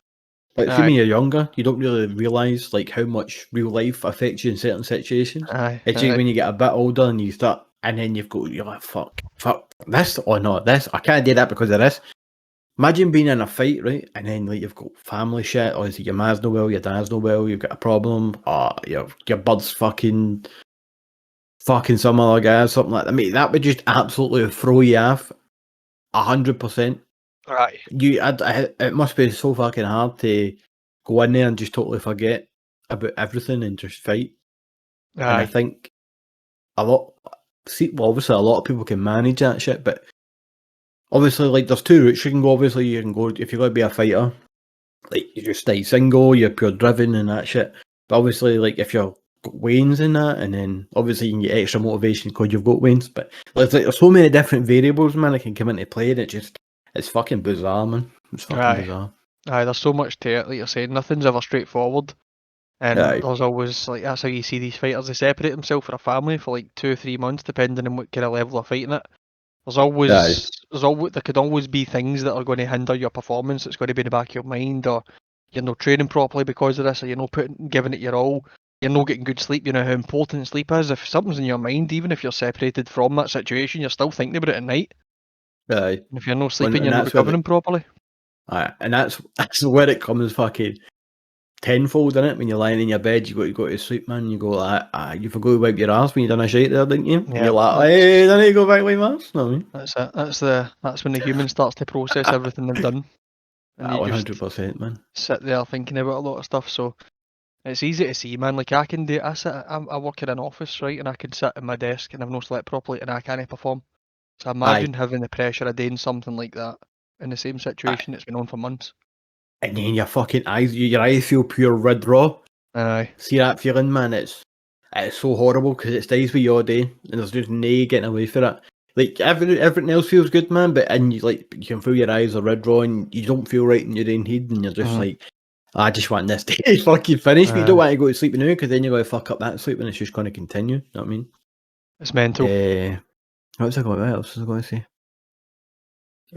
like, see, when you're younger, you don't really realise like how much real life affects you in certain situations. It's just when you get a bit older and you start, and then you're like, fuck this, oh no, this, I can't do that because of this. Imagine being in a fight, right, and then like you've got family shit, or your man's no well, your dad's no well, you've got a problem, or your bud's fucking some other guy or something like that. I mean, that would just absolutely throw you off 100%. Right. It must be so fucking hard to go in there and just totally forget about everything and just fight. And I think obviously a lot of people can manage that shit, but obviously, like, there's two routes you can go. Obviously, you can go, if you're going to be a fighter, like, you just stay single, you're pure driven and that shit. But obviously, like, if you're got Wayne's in that, and then obviously you can get extra motivation because you've got Wayne's. But there's so many different variables, man, that can come into play, and it's fucking bizarre, man. It's fucking bizarre. There's so much to it, like you're saying. Nothing's ever straightforward. And there's always, like, that's how you see these fighters. They separate themselves from a family for like 2 or 3 months, depending on what kind of level of fighting it. There could always be things that are going to hinder your performance. It's going to be in the back of your mind, or you're not training properly because of this, or you're not giving it your all. You're not getting good sleep. You know how important sleep is. If something's in your mind, even if you're separated from that situation, you're still thinking about it at night. And if you're not sleeping, you're not recovering properly. And that's where it comes fucking tenfold in it when you're lying in your bed. You got to go to sleep, man. You go like, you forgot to wipe your ass when you done a shit there, didn't you? And Yeah, you're like, hey, I need to go back with my ass. No, I mean, that's it. That's when the human starts to process everything they've done, and you just 100%, man. sit there thinking about a lot of stuff. So it's easy to see, man. Like I can do. I work in an office, right, and I can sit at my desk and I've no slept properly, and I can't perform. So Aye, imagine having the pressure of doing something like that in the same aye. situation that's been on for months. And then your fucking eyes, your eyes feel pure red raw. Aye. See that feeling, man? It's so horrible because it stays with you all day, and there's just no getting away from it. Like everything else feels good, man, but and you can feel your eyes are red raw, and you don't feel right in your own head, and you're just like, I just want this day fucking finish. But you don't want to go to sleep now because then you're going to fuck up that sleep, and it's just going to continue. You know what I mean? It's mental. What was I going? What else was I going to say? I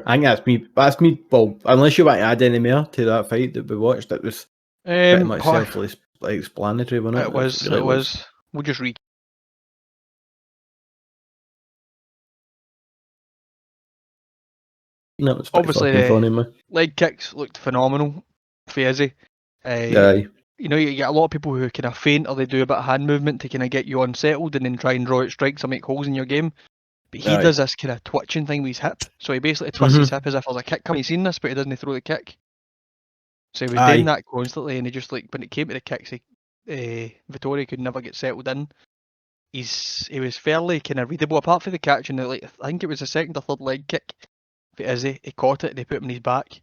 think that's me. That's me. Well, unless you want to add any more to that fight that we watched, it was pretty much self-explanatory, wasn't it? It was. really It was. We'll just read. That was pretty Obviously, fucking funny, man. leg kicks looked phenomenal for Izzy. Aye. You know, you get a lot of people who kind of feint or they do a bit of hand movement to kind of get you unsettled and then try and draw out strikes or make holes in your game. But he does this kind of twitching thing with his hip. So he basically twists his hip as if there's a kick coming. He's seen this, but he doesn't throw the kick. So he was doing that constantly, and he just like when it came to the kicks, Vittori could never get settled in. He was fairly kind of readable, apart from the catch, and like I think it was a second or third leg kick for Izzy. He caught it and he put him in his back.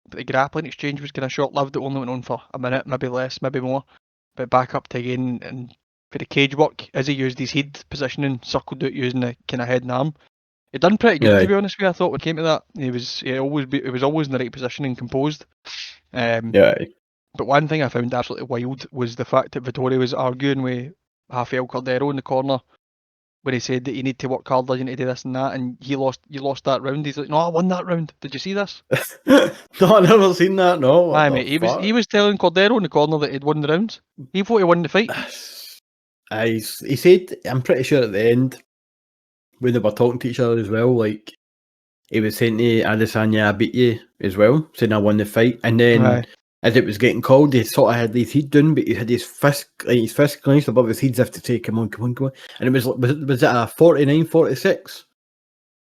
But the grappling exchange was kind of short-lived. It only went on for a minute, maybe less, maybe more. But back up to again, and for the cage work, Izzy used his head positioning, circled out using the kind of head and arm. He done pretty good, to be honest with you. I thought when it came to that, he was always in the right position and composed. But one thing I found absolutely wild was the fact that Vittori was arguing with Rafael Cordero in the corner when he said that you need to work harder, you need to do this and that, and you lost that round. He's like, no, I won that round. Did you see this? No, I've never seen that. No, what Aye, the mate. fuck? He was telling Cordero in the corner that he'd won the round. He thought he won the fight. He said, I'm pretty sure at the end when they were talking to each other as well, like he was saying to Adesanya, I beat you as well, saying I won the fight, and then as it was getting called, he sort of had his head down, but he had his fist clenched above his head as if to say, come on. And it was it a 49-46?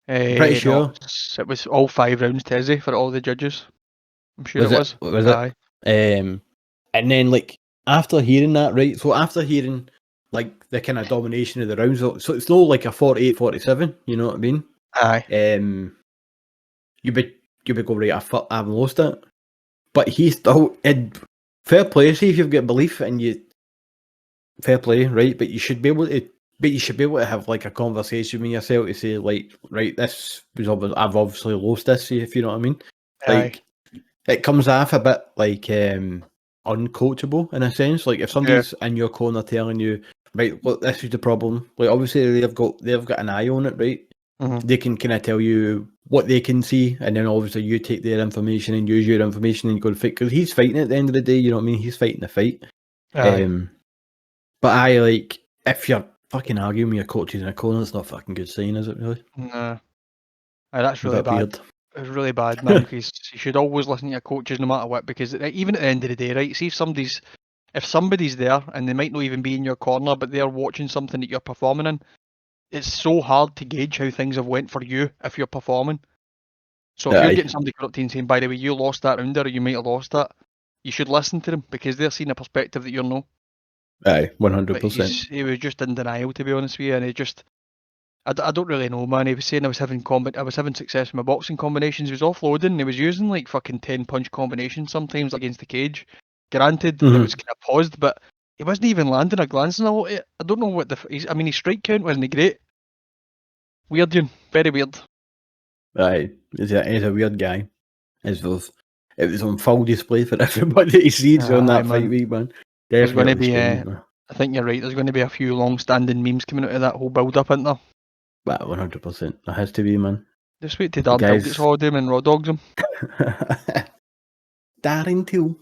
I'm pretty sure. No, it was all 5 rounds to Izzy for all the judges. I'm sure Was it? Aye. And then like after hearing that, right? So after hearing like the kind of domination of the rounds, so it's not like a 48-47, you know what I mean? Aye. You would go, right, I've lost it. But he still, fair play, see if you've got belief and you, fair play, right? But you should be able to have like a conversation with yourself to say like, right, I've obviously lost this, if you know what I mean. Like, it comes off a bit like uncoachable in a sense. Like if somebody's in your corner telling you, right, look, this is the problem. Like obviously they've got an eye on it, right? Mm-hmm. They can kind of tell you what they can see, and then obviously you take their information and use your information and go to fight. Because he's fighting at the end of the day, you know what I mean? He's fighting the fight. But I like, if you're fucking arguing with your coaches in a corner, it's not a fucking good sign, is it really? Nah. That's really bad. Weird. It's really bad, man, because you should always listen to your coaches no matter what, because even at the end of the day, right, see if somebody's there and they might not even be in your corner, but they're watching something that you're performing in, it's so hard to gauge how things have went for you if you're performing. So if you're getting somebody corrupt and saying, by the way, you lost that round there, or you might have lost that, you should listen to them, because they're seeing a perspective that you're no. Aye, 100%. He was just in denial, to be honest with you, and he just... I don't really know, man. He was saying I was having success with my boxing combinations. He was offloading and he was using like fucking 10-punch combinations sometimes against the cage. Granted, it was kind of paused, but he wasn't even landing or glancing a lot of it. I don't know what his strike count wasn't great. Weird, dude. Very weird. Aye, he's a weird guy. It was on full display for everybody to see on that fight week, man. There's going to be, I think you're right, there's going to be a few long-standing memes coming out of that whole build-up, isn't there? Well, 100%. That has to be, man. Just wait till Darren Till gets hold him and raw dogs him. Darren Till.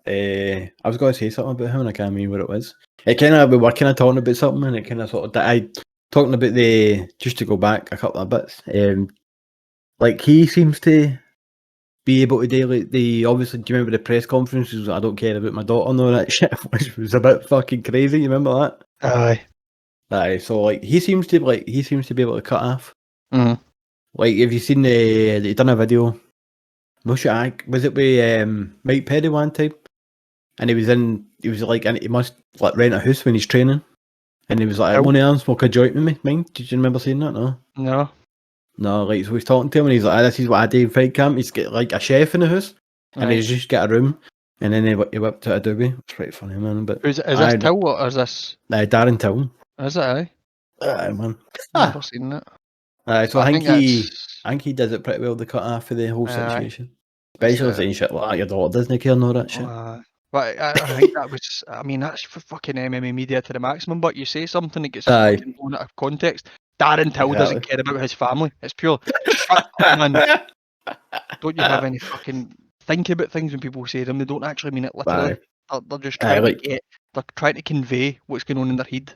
I was going to say something about him and I can't remember what it was. We were kind of talking about something and it kind of sort of... talking about just to go back a couple of bits, like he seems to be able to do like the obviously. Do you remember the press conference? He was like, I don't care about my daughter and all that shit, which was a bit fucking crazy. You remember that? Aye. Aye. So like he seems to be able to cut off. Mm-hmm. Like, have you seen he done a video? Was it with Mike Perry one time? And he was like, and he must like rent a house when he's training. And he was like, Oh. one of them smoke a joint with me, mind? Did you remember seeing that? No. No. No, like, so he's talking to him and he's like, this is what I do in fight camp. He's got like a chef in the house and Aye. he's just got a room and then he whipped out a doobie. It's pretty funny, man. But Is this Till or is this? Darren Till. Is it? Aye. Aye, man. I've never seen it. So I think that's. he does it pretty well to cut off for the whole Aye. situation. Especially saying shit like your daughter doesn't care and all that shit. But I think that was. I mean, that's for fucking MMA media to the maximum. But you say something that gets Aye. fucking blown out of context. Darren Till doesn't Exactly. care about his family. It's pure. Shut up, man. Don't you have any fucking think about things when people say them? They don't actually mean it literally. They're just trying to get. They're trying to convey what's going on in their head.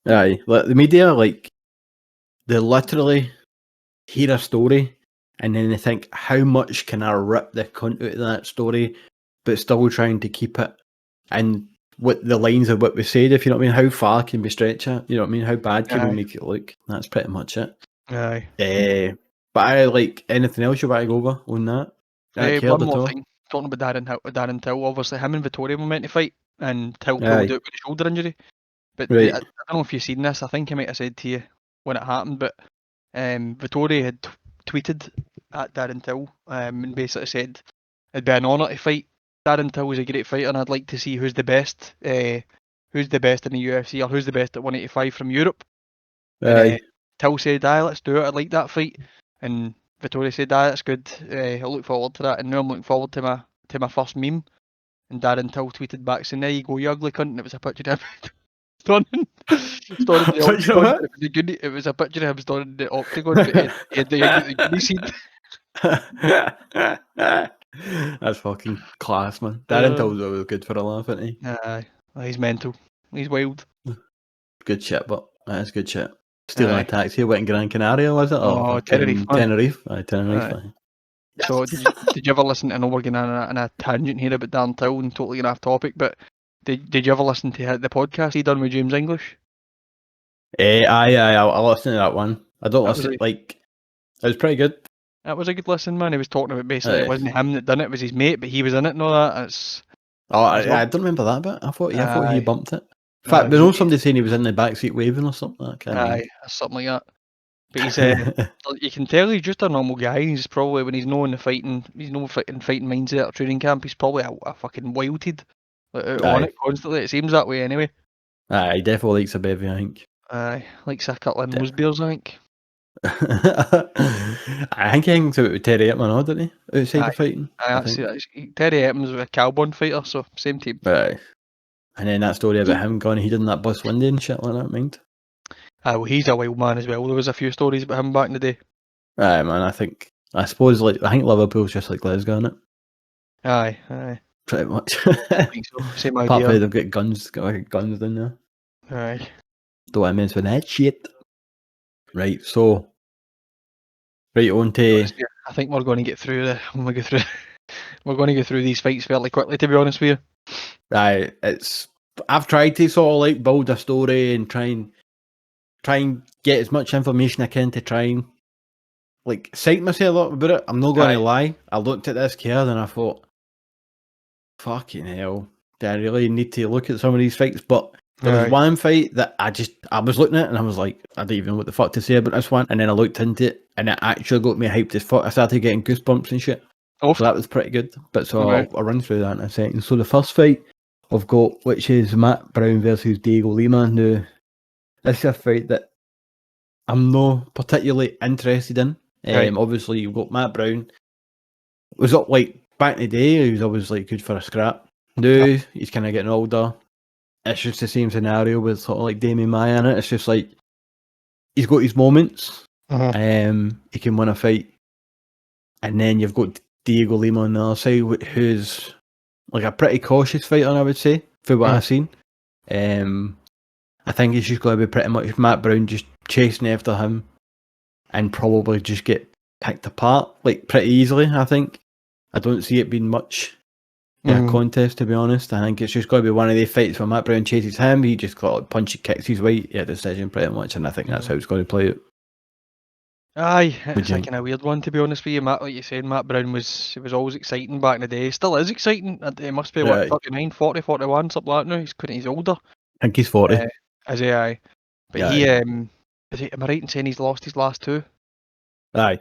Aye, like the media, like they literally hear a story and then they think, how much can I rip the cunt out of that story, but still trying to keep it in what the lines of what we said, if you know what I mean. How far can we stretch it? You know what I mean? How bad can we make it look? That's pretty much it. Aye. But I like anything else you want to go over on that? One more thing. Talking about Darren Till, obviously him and Vittoria were meant to fight, and Till pulled out with a shoulder injury. But I don't know if you've seen this. I think I might have said to you when it happened, but Vittoria had tweeted at Darren Till and basically said it'd be an honour to fight Darren Till. Was a great fighter, and I'd like to see who's the best in the UFC or who's the best at 185 from Europe. And Till said, "Aye, let's do it. I'd like that fight." And Vittoria said, "Aye, that's good. I look forward to that." And now I'm looking forward to my first meme. And Darren Till tweeted back saying, "There you go, you ugly cunt." And it was a picture of him storming the octagon. It was a picture of him storming the octagon, but he had the Guinea seed. That's fucking class, man. Darren Till's always good for a laugh, isn't he? Aye, he's mental. He's wild. Good shit, but that's good shit. Stealing a taxi, went in Gran Canaria, was it? Oh, Tenerife. Tenerife. Tenerife. So, did you ever listen? I know we're getting on a tangent here about Darren Till and totally getting off topic, but did you ever listen to the podcast he done with James English? I listened to that one. I don't listen, it was pretty good. That was a good listen, man. He was talking about basically it wasn't him that done it, it was his mate, but he was in it and all that. I don't remember that bit. I thought he bumped it. In fact, there was somebody saying he was in the backseat waving or something. Something like that. But he's you can tell he's just a normal guy. He's probably, when he's not in the fighting, fighting mindset or training camp, he's probably a fucking wildhead. On it constantly. It seems that way anyway. He definitely likes a bevy, I think. Likes a couple of nose beers, I think. I think he hangs out with Terry Eppman, didn't he? Outside of fighting. Terry Eppman's a Calborn fighter, so same team. Right. And then that story about him going, he did in that bus window and shit like that, mind? Well, he's a wild man as well. There was a few stories about him back in the day. Man, I think Liverpool's just like Glasgow, isn't it? Aye. Pretty much. I think so. Same idea. Apart from they've got guns down there. Aye. Don't want to mess with that shit. Right, so on to. I think we're going to get through we're going to go through these fights fairly quickly, to be honest with you. I've tried to sort of like build a story and try and get as much information I can to try and like cite myself up about it. I'm not going to lie. I looked at this card and I thought, fucking hell, do I really need to look at some of these fights? But there was one fight that I was looking at and I was like, I don't even know what the fuck to say about this one. And then I looked into it and it actually got me hyped as fuck. I started getting goosebumps and shit. So that was pretty good. But so I'll run through that in a second. So the first fight I've got, which is Matt Brown versus Diego Lima. Now, this is a fight that I'm not particularly interested in. Obviously, you've got Matt Brown. Was up like back in the day, he was always like good for a scrap. Now he's kind of getting older. It's just the same scenario with sort of like Damian Maia in it. It's just like he's got his moments. He can win a fight, and then you've got Diego Lima on the other side, who's like a pretty cautious fighter, I would say, for what I've seen. I think it's just going to be pretty much Matt Brown just chasing after him and probably just get picked apart like pretty easily, I think. I don't see it being much a contest, to be honest. I think it's just got to be one of the fights where Matt Brown chases him. He just got punch, kicks his way, decision pretty much, and I think that's how it's going to play it. Aye, What it's do you a think? kind of weird one, to be honest with you, Matt. Like you said, Matt Brown was always exciting back in the day. Still is exciting. It must be what, Aye. 39, 40, 41, something like that now. He's older. I think he's 40. Is he? Aye. But he am I right in saying he's lost his last two? Aye.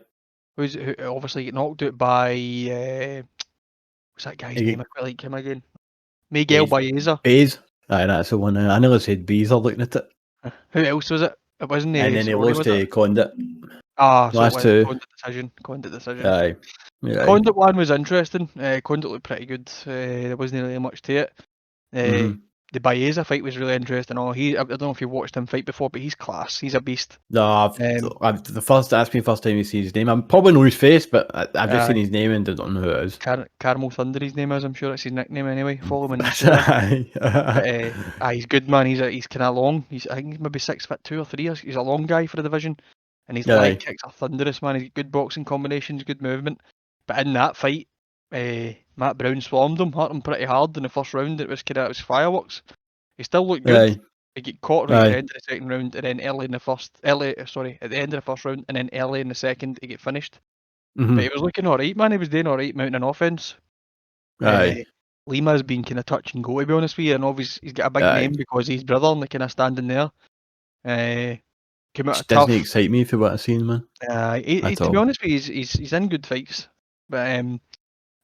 Who obviously get knocked out by what's that guy's name? I quite like him again. Miguel Baeza. Baez. Aye, that's the one. I nearly said Baeza looking at it. Who else was it? It wasn't And then he Sorry, lost was to it? Condit. So Last it was two. Condit decision. Aye. Condit one was interesting. Condit looked pretty good. There wasn't really much to it. The Baeza fight was really interesting. I don't know if you've watched him fight before, but he's class. He's a beast. No, that's the first time you see his name. I'm probably know his face, but I've just seen his name and don't know who it is. Caramel Thunder, his name is. I'm sure it's his nickname anyway. Follow him on Instagram. But, he's good, man. He's kind of long. I think he's maybe 6'2" or 3. He's a long guy for the division, and his leg kicks are thunderous, man. He's got good boxing combinations, good movement. But in that fight, Matt Brown swarmed him, hurt him pretty hard in the first round. It was fireworks. He still looked good. He get caught right at the end of the second round, and then at the end of the first round, and then early in the second, he get finished. But he was looking alright, man. He was doing alright mounting an offense. Lima's been kind of touch and go, to be honest with you, and obviously he's got a big name because he's brother and they're kind of standing there. Came out doesn't excite me for what I've seen, man. To be honest with you, he's in good fights. But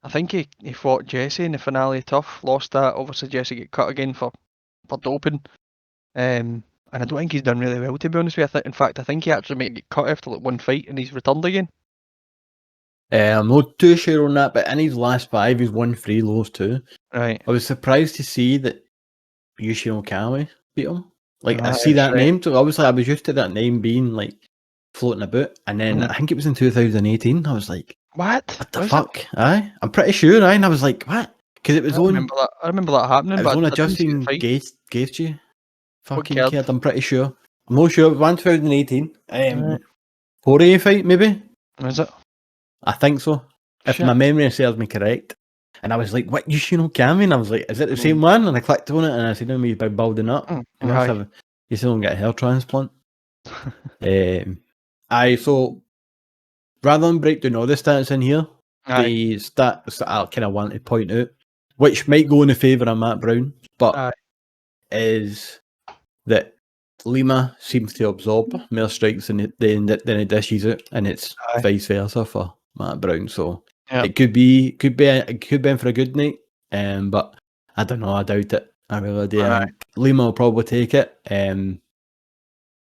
I think he fought Jesse in the finale tough, lost that. Obviously Jesse get cut again for doping. And I don't think he's done really well, to be honest with you. In fact, I think he actually might get cut after like one fight and he's returned again. I'm not too sure on that, but in his last 5, he's won 3, lost 2. Right. I was surprised to see that Yoshino Kami beat him. Like, I see that name, so obviously I was used to that name being like floating about, and then I think it was in 2018. I was like, what the fuck? Aye, I'm pretty sure. Aye, and I was like, what? Because it was I remember that happening. It was but on a Justin Gaethje fucking kid. I'm pretty sure. I'm not sure. It was 2018. Poirier fight, maybe. Is it? I think so. If my memory serves me correct. And I was like, what, Yoshino Kami? And I was like, is it the same one? And I clicked on it and I seen him, he's been building up. You still don't get a hair transplant. So rather than break down all the stats in here, the stats that I kind of want to point out, which might go in the favour of Matt Brown, but is that Lima seems to absorb more strikes than he dishes out, and it's vice versa for Matt Brown. So it could be in for a good night, but I don't know. I doubt it. I really do. Lima will probably take it.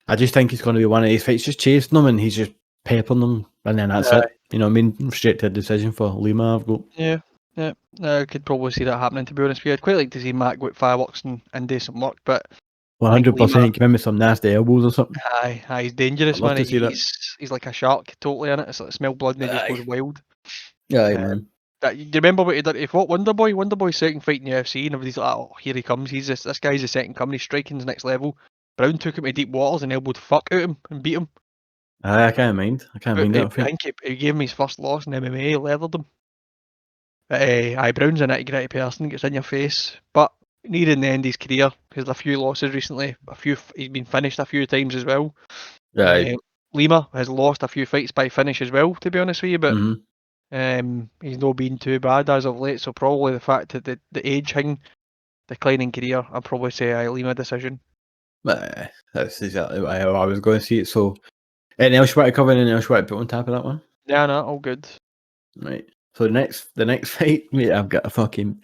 I just think it's going to be one of these fights, just chasing him, and he's just peppering them, and then that's it. You know what I mean? Straight to a decision for Lima, I've got. Yeah. I could probably see that happening, to be honest with you. I'd quite like to see Matt go at fireworks and do some work, but 100% come in with some nasty elbows or something. Aye, he's dangerous, man. He's like a shark, totally in it. It's like smell blood and he just goes wild. Yeah, man. Do you remember what he did? He fought Wonderboy. Wonderboy's second fight in the UFC, and everybody's like, "Oh, here he comes. This guy's the second coming. He's striking his next level." Brown took him to deep waters and elbowed the fuck out of him and beat him. I can't mind. I think he gave him his first loss in MMA. He leathered him. But Brown's a nitty-gritty person. Gets in your face, but nearing the end of his career, he's had a few losses recently. He's been finished a few times as well. Lima has lost a few fights by finish as well, to be honest with you, but he's not been too bad as of late. So probably the fact that the age thing, declining career, I'd probably say Lima decision. That's exactly what I was going to see it. So, anything else you want to cover? Anything else you want to put on top of that one? Yeah, no, all good. Right. So the next fight, mate, I've got a fucking.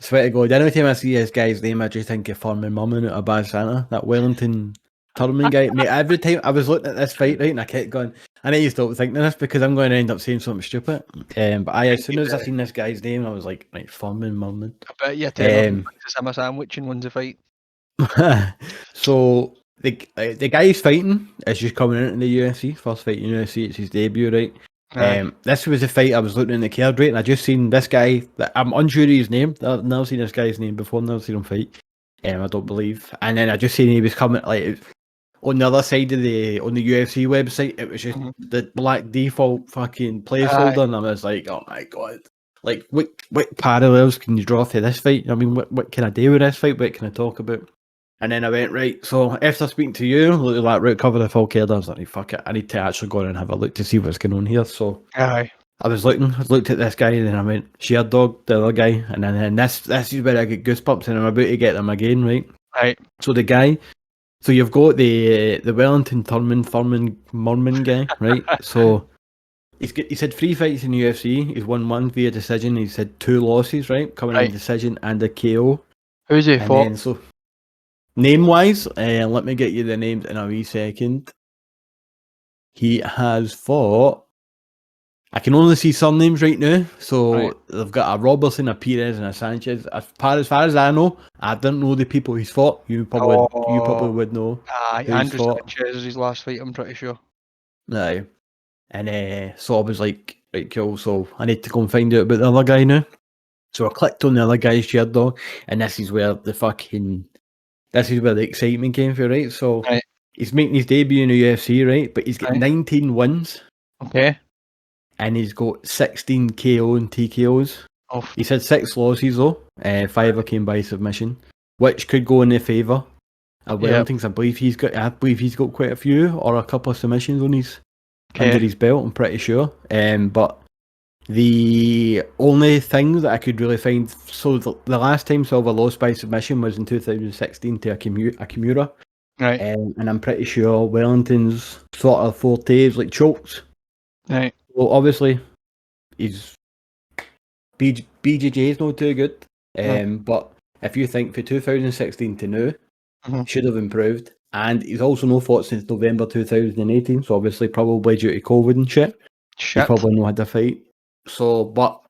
I swear to God, every time I see this guy's name, I just think of Foreman Mumming out of Bad Santa, that Wellington Turman guy. Mate, every time I was looking at this fight, right, and I kept going, I need to stop thinking this because I'm going to end up saying something stupid. But as soon as I seen this guy's name, I was like, right, Foreman Mumming. I bet you tell him a sandwich and wins a fight. So the guy's fighting is just coming into the UFC, first fight in UFC, it's his debut, right? This was a fight I was looking in the card, right, and I just seen this guy. I'm unsure of his name. I've never seen this guy's name before. Never seen him fight. I don't believe. And then I just seen he was coming like on the other side of the UFC website. It was just the black default fucking placeholder, and I was like, oh my God. like what parallels can you draw for this fight? I mean, what can I do with this fight? What can I talk about? And then I went, right, so after speaking to you, look like right, cover the full card, I was like, fuck it, I need to actually go in and have a look to see what's going on here. So Aye. I looked at this guy, and then I went, Shared Dog, the other guy, and then this is where I get goosebumps, and I'm about to get them again, right? Right. So the guy, so you've got the Wellington Murman guy, right? So he's had 3 fights in the UFC. He's won 1 via decision. He's had 2 losses, right? Coming in Right. decision and a KO. Who's he And fought? then so name wise, let me get you the names in a wee second. He has fought. I can only see surnames right now. So Right. they've got a Robertson, a Perez, and a Sanchez. As far as I know, I don't know the people he's fought. You probably would know Aye. who he's Andrew fought. Sanchez is his last fight, I'm pretty sure. Aye. And so I was like, right, cool. So I need to go and find out about the other guy now. So I clicked on the other guy's Shared Dog, and this is where the excitement came for, right? So Right. he's making his debut in the UFC, right? But he's got Right. 19 wins, Okay. and he's got 16 KO and TKOs. Oh, He's had 6 losses though. 5 came by submission, which could go in their favour. Wellington's, I believe he's got quite a few or a couple of submissions on his under his belt. I'm pretty sure. But the only thing that I could really find, so the last time Silva lost by submission was in 2016 to a Kimura. Right. And I'm pretty sure Wellington's sort of forte is like chokes. Right. Well, obviously, he's BJJ is not too good. But if you think for 2016 to now, should have improved. And he's also no fought since November 2018, so obviously probably due to COVID and shit. He's probably not had a fight. So, but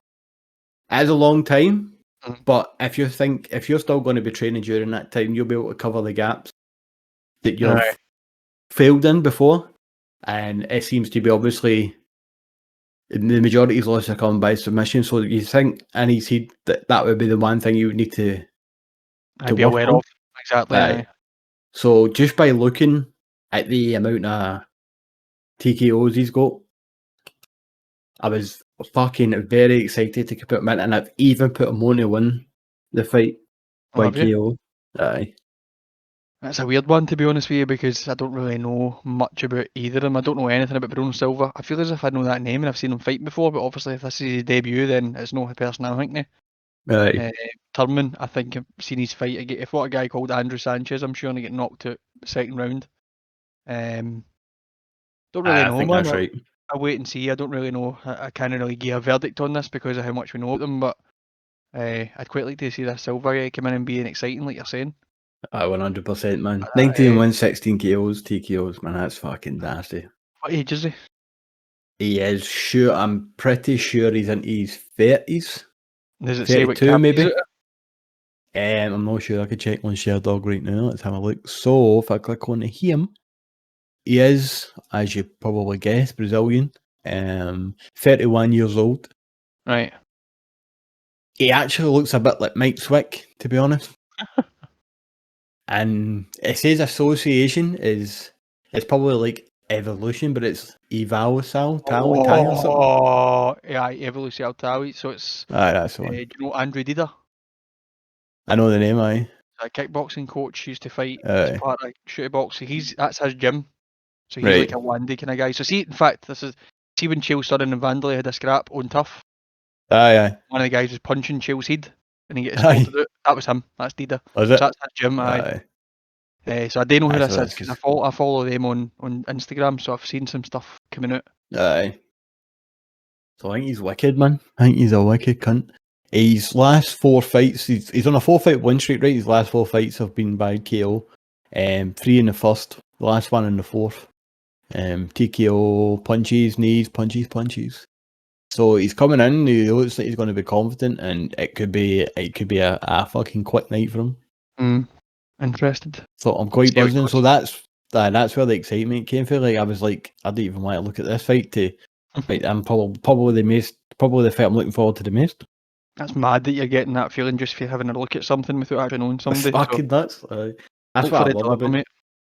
it is a long time. But if you're still going to be training during that time, you'll be able to cover the gaps that you've failed in before. And it seems to be obviously the majority of his losses are coming by submission. So you think, and he said that would be the one thing you would need to be work aware on. of. Exactly. So just by looking at the amount of TKOs he's got, I was fucking very excited to put him in, and I've even put him on to win the fight by KO. Aye. That's a weird one, to be honest with you, because I don't really know much about either of them. I don't know anything about Bruno Silva. I feel as if I know that name and I've seen him fight before, but obviously if this is his debut, then it's not the person I'm thinking of. Aye. Turman, I think I've seen his fight. He fought a guy called Andrew Sanchez, I'm sure, and he get knocked out second round. Don't really know, think man. that's right. I'll wait and see. I don't really know. I can't really give a verdict on this because of how much we know of them, but I'd quite like to see this Silva guy come in and being exciting, like you're saying. 100%, man. 19 wins, 16 KOs, TKOs, man. That's fucking nasty. What age is he? He is sure. I'm pretty sure he's into his 30s. Does it say what 32 cap maybe? he's at? I'm not sure. I could check on Shared Dog right now. Let's have a look. So if I click on him, he is, as you probably guessed, Brazilian. 31 years old. Right. He actually looks a bit like Mike Swick, to be honest. And it says association is, it's probably like evolution, but it's Evolução Taui or something. Oh, yeah, Evolução Taui. So it's, That's the one. do you know Andrew Dida? I know the name, aye. A kickboxing coach, used to fight as part of shooty box. So that's his gym. So he's like a Wandy kind of guy. So see, in fact, see when Chael Sonnen and Vanderlei had a scrap on Tough. Aye. One of the guys was punching Chael's head, and he gets escorted out. That was him. That's Dida. Was it? So that's his gym. Aye. So I don't know who this is because I follow them on Instagram, so I've seen some stuff coming out. Aye. So I think he's wicked, man. I think he's a wicked cunt. His last 4 fights, he's on a 4-fight win streak, right? His last 4 fights have been by KO. 3 in the first, the last one in the fourth. TKO, punches, knees, punches. So he's coming in, he looks like he's going to be confident, and it could be a fucking quick night for him. Interested. So I'm quite buzzing. So that's where the excitement came from. Like I was like, I don't even want to look at this fight. I'm probably the fight I'm looking forward to the most. That's mad that you're getting that feeling just for having a look at something without actually knowing somebody. It's fucking nuts. That's what I love about it. Mate.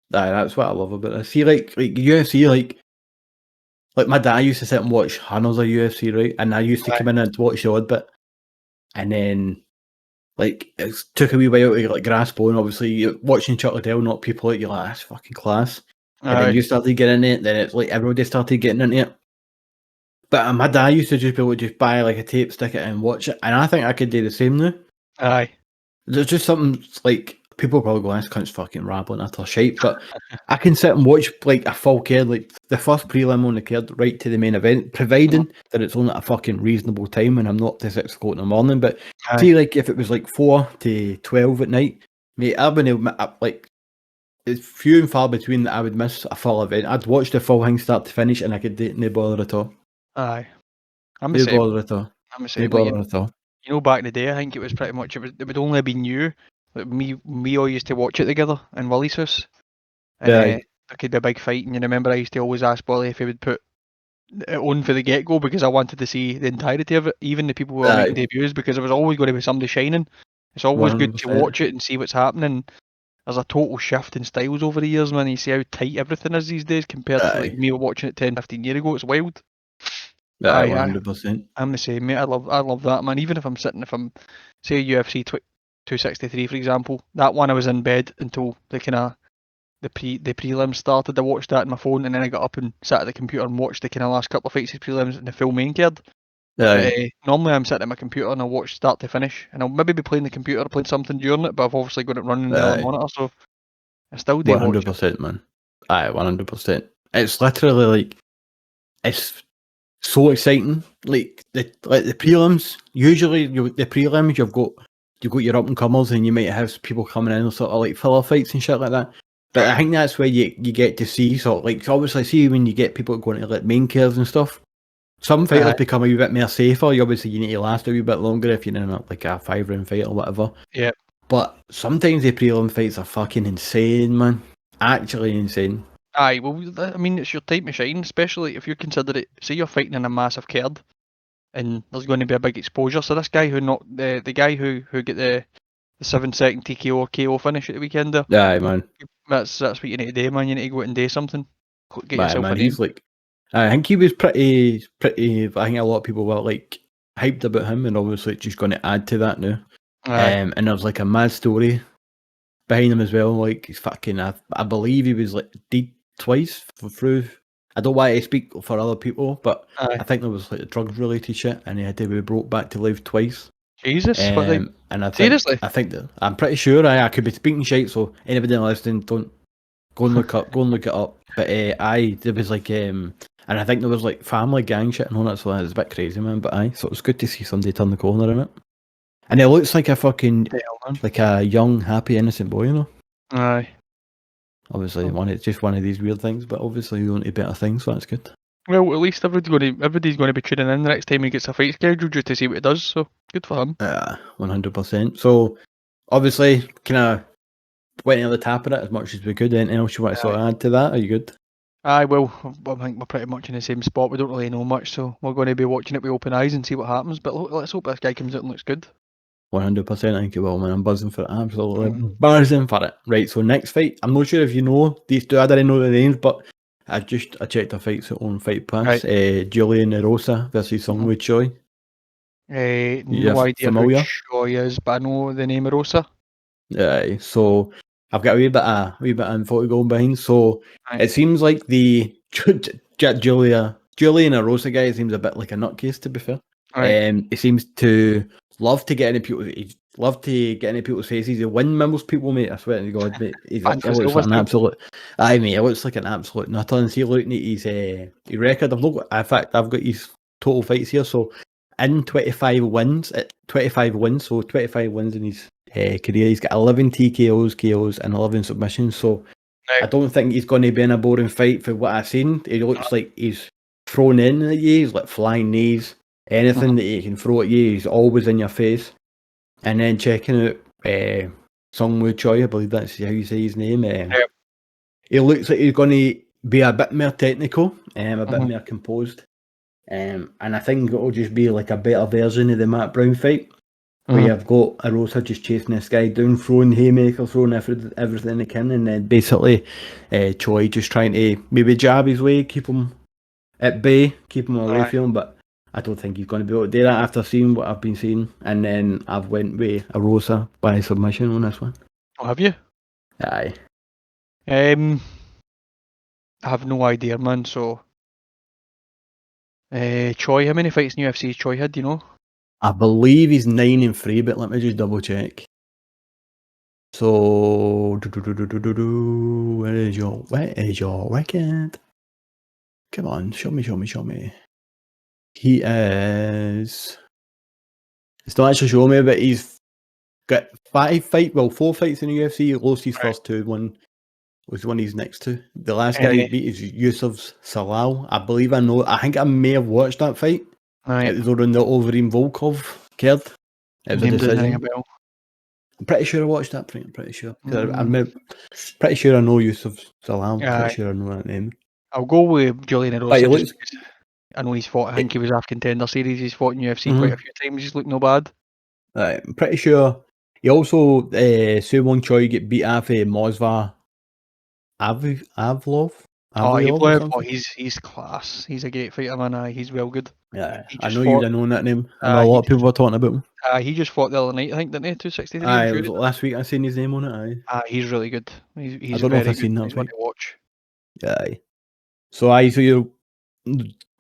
That's what I love about it. See, like UFC, like like my dad used to sit and watch hundreds of UFC, right? And I used to come in and watch the odd bit, and then like it took a wee while to like grasp on. Obviously, you're watching Chuck Liddell knock people out, you're like, that's fucking class. And then you started getting into it, then it's like everybody started getting into it. But my dad used to just be able to just buy like a tape, stick it in and watch it. And I think I could do the same now. Aye. There's just something like people probably go, this cunt's fucking rambling at her shape, but I can sit and watch like a full card, like the first prelim on the card right to the main event, providing that it's only at a fucking reasonable time and I'm not to 6 o'clock in the morning. But see, like if it was like 4 to 12 at night, mate, I've been like it's few and far between that I would miss a full event. I'd watch the full thing start to finish and I could do no bother at all. Aye. I'm the No same. bother at all. I'm the No same. bother at all. You know, back in the day, I think it was pretty much, it would only have been you. Like me all used to watch it together in Willie's house. And Aye. there could be a big fight, and you remember I used to always ask Willie if he would put it on for the get-go because I wanted to see the entirety of it, even the people who were making debuts, because there was always going to be somebody shining. It's always good to 100%. watch it and see what's happening. There's a total shift in styles over the years, man. You see how tight everything is these days compared to like me watching it 10, 15 years ago. It's wild. Aye, 100%. I'm the same, mate. I love that, man. Even if I'm say UFC 263, for example, that one I was in bed until the kind of the prelims started. I watched that on my phone, and then I got up and sat at the computer and watched the kind of last couple of fights of prelims and the full main card. Normally I'm sitting at my computer and I'll watch start to finish, and I'll maybe be playing the computer or playing something during it, but I've obviously got it running on the other monitor, so I still do 100%, man. Aye, 100%. It's literally like it's so exciting. Like the prelims. Usually, the prelims you've got your up and comers, and you might have people coming in sort of like filler fights and shit like that. But I think that's where you get to see sort of like obviously see when you get people going to like main cards and stuff. Some fighters become a wee bit more safer. Obviously, you need to last a wee bit longer if you're in like a 5-round fight or whatever. Yeah. But sometimes the prelim fights are fucking insane, man. Actually insane. Aye, well, I mean, it's your time to shine, especially if you consider it. Say you're fighting in a massive card, and there's going to be a big exposure. So this guy who knocked the guy who get the 7-second TKO or KO finish at the weekend there. Aye, man. That's what you need to do, man. You need to go out and do something. Get Aye, yourself man. a He's name. like, I think he was pretty. I think a lot of people were like hyped about him, and obviously just going to add to that now. And there's like a mad story behind him as well. Like he's fucking. I believe he was like dead twice through. I don't want to speak for other people, but I think there was like drug related shit, and he had to be brought back to life twice. Jesus, and I think, seriously? I think that I'm pretty sure I could be speaking shit. So anybody listening, don't go and look it up. But there was like and I think there was like family gang shit and all that, so it's a bit crazy, man. But so it was good to see somebody turn the corner in it. And it looks like a fucking like a young, happy, innocent boy, you know. Aye. Obviously, it's just one of these weird things, but obviously you want to better things, so that's good. Well, at least everybody's going to be tuning in the next time he gets a fight scheduled just to see what he does. So good for him. 100%. So obviously, kind of went on the tap of it as much as we could. Anything else you want to sort of add to that? Are you good? Aye, well, I think we're pretty much in the same spot. We don't really know much, so we're going to be watching it with open eyes and see what happens. But let's hope this guy comes out and looks good. 100%, I think it will, man. I'm buzzing for it. Absolutely buzzing for it. Right, so next fight. I'm not sure if you know these two. I didn't know the names, but I checked the fights on Fight Pass. Right. Julian Erosa versus Sungwoo Choi. No idea familiar? who Choi is, but I know the name Erosa. Yeah, so I've got a wee bit of info to go behind. So it seems like the Julian Erosa guy seems a bit like a nutcase, to be fair. He seems to love to get into people's faces. He windmills people, mate. I swear to God, mate. He looks like an absolute. Aye, mate. He looks like an absolute nutter. And see, looking at his record. I've got his total fights here. So in 25 wins, so 25 wins in his career. He's got 11 TKOs, KOs, and 11 submissions. So I don't think he's going to be in a boring fight for what I've seen. He looks like he's thrown in at you. He's like flying knees. Anything that he can throw at you, he's always in your face. And then checking out Sungwoo Choi, I believe that's how you say his name. He looks like he's going to be a bit more technical, a bit more composed. And I think it'll just be like a better version of the Matt Brown fight, where you've got Erosa just chasing this guy down, throwing haymakers, throwing everything he can, and then basically Choi just trying to maybe jab his way, keep him at bay, keep him away Aye. from him, but I don't think he's going to be able to do that after seeing what I've been seeing. And then I've went with a Rosa by submission on this one. Oh, have you? Aye. I have no idea, man. So, Choi, how many fights in UFC has Choi had? Do you know? I believe he's 9-3, but let me just double check. So, where is your record? Come on, show me. He is. It's not actually showing me, but he's got 4 fights in the UFC. He lost his first 2. One was the one he's next to. The last guy he beat is Yusuf Salal. I think I may have watched that fight. Right. It was on the Overeem Volkov card. It was a Name doesn't ring a decision. bell. I'm pretty sure I watched that. Pretty sure. Mm. Pretty sure I know Yusuf Salam. Aye. Pretty sure I know that name. I'll go with Julian But he Erosa just looks. because I know he's fought. I think he was half contender series. He's fought in UFC Mhm. quite a few times. He's looked no bad. I'm pretty sure. He also Suwon Choi get beat off Mosva Avlov Oh, or Evlev. Oh, something. he's class. He's a great fighter, man. Aye, he's well good. Yeah, He I just know you fought. didn't know that name. I know a lot of people were talking about him. He just fought the other night, I think, didn't he? 263. Aye, it was last week. I seen his name on it. Aye. He's really good. He's I don't know if very I've good. seen that He's one fight. to watch. Aye. So you're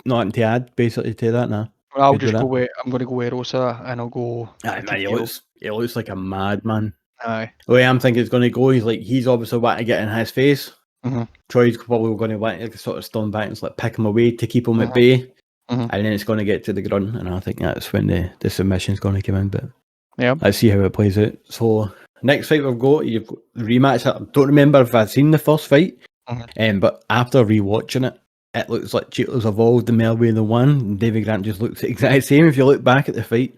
nothing to add basically to that now. Well, I'll Good with just go that. with. I'm going to go with Rosa, and I'll go. Aye, man, TKO. he looks like a madman. Aye. The way I'm thinking it's going to go, he's obviously wanting to get in his face. Mhm. Troy's probably going to want to sort of stand back and pick him away to keep him at Mhm. bay. Mhm. And then it's going to get to the ground, and I think that's when the submission's going to come in. But Yeah. let's see how it plays out. So next fight you've got the rematch. I don't remember if I'd seen the first fight, but after rewatching it, it looks like Cheeto's evolved in more way than one. And David Grant just looks the exact same. If you look back at the fight,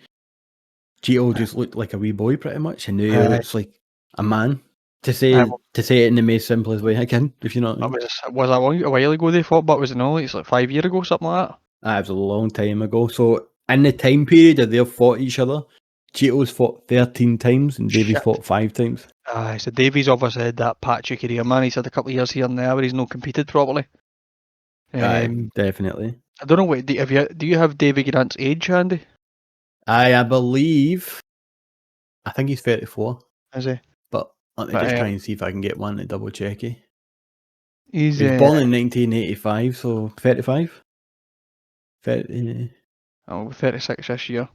Cheeto just looked like a wee boy pretty much, and now he looks like a man. To say it in the most simplest way I can, if you know what I mean. Was that a while ago they fought, but was it no? It's like 5 years ago, something like that. That was a long time ago. So in the time period that they've fought each other, Cheeto's fought 13 times and Davies fought 5 times. So Davies obviously had that patchy career, man. He's had a couple of years here and there where he's not competed properly. Definitely. I don't know what do you have David Grant's age handy? I believe. I think he's 34. Is he? But let me just try and see if I can get one to double check it. He was born in 1985, so 35. 36 this year.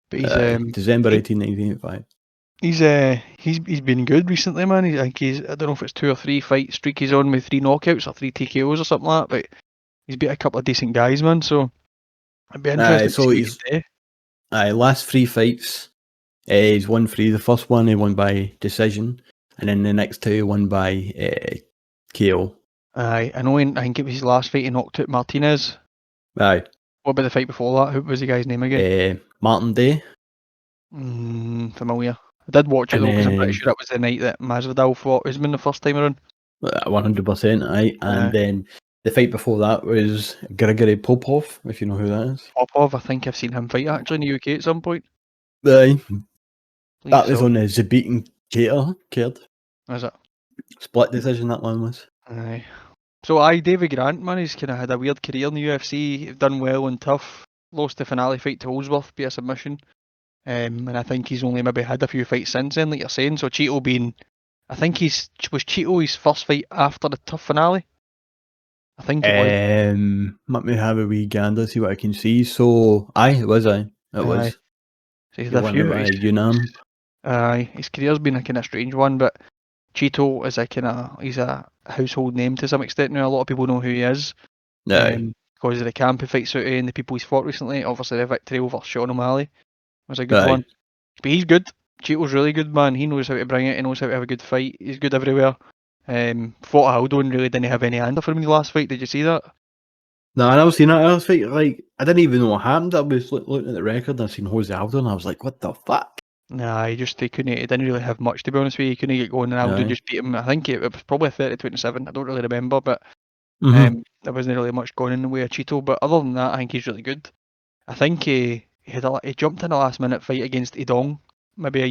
But he's December 18, 1985. He's been good recently, man. I don't know if it's 2 or 3 fight streak he's on with 3 knockouts or 3 TKOs or something like that, but he's beat a couple of decent guys, man. So I'd be interested to see what he's do. Last 3 fights, he's won 3. The first one he won by decision, and then the next 2 he won by KO. I think it was his last fight he knocked out Martinez. Aye. What about the fight before that? Who was the guy's name again? Martin Day. Familiar. I did watch it though because I'm pretty sure it was the night that Masvidal fought Usman the first time around. 100%, aye. And then the fight before that was Grigory Popov, if you know who that is. Popov, I think I've seen him fight actually in the UK at some point. Aye. That was on the Zabit Cater card. Is it? Split decision, that one was. Aye. So David Grant, man, he's kind of had a weird career in the UFC, done well and tough, lost the finale fight to Holsworth via submission, and I think he's only maybe had a few fights since then, like you're saying. So Cheeto was Cheeto his first fight after the tough finale? I think it was. Let me have a wee gander, see what I can see. So, it was. It was. So he's a few. His career's been a kind of strange one, but Cheeto is he's a household name to some extent now. A lot of people know who he is. Because of the camp he fights out in and the people he's fought recently. Obviously the victory over Sean O'Malley was a good one. But he's good. Cheeto's really good, man. He knows how to bring it, he knows how to have a good fight. He's good everywhere. Fought Aldo and really didn't have any hand for him in the last fight. Did you see that? No, I never seen that last fight. I didn't even know what happened. I was looking at the record and I seen Jose Aldo and I was like, what the fuck? Nah, he didn't really have much, to be honest with you. He couldn't get going and Aldo just beat him. I think it was probably a 30-27. I don't really remember, but there wasn't really much going in the way of Cheeto. But other than that, I think he's really good. I think he jumped in a last minute fight against Idong maybe 2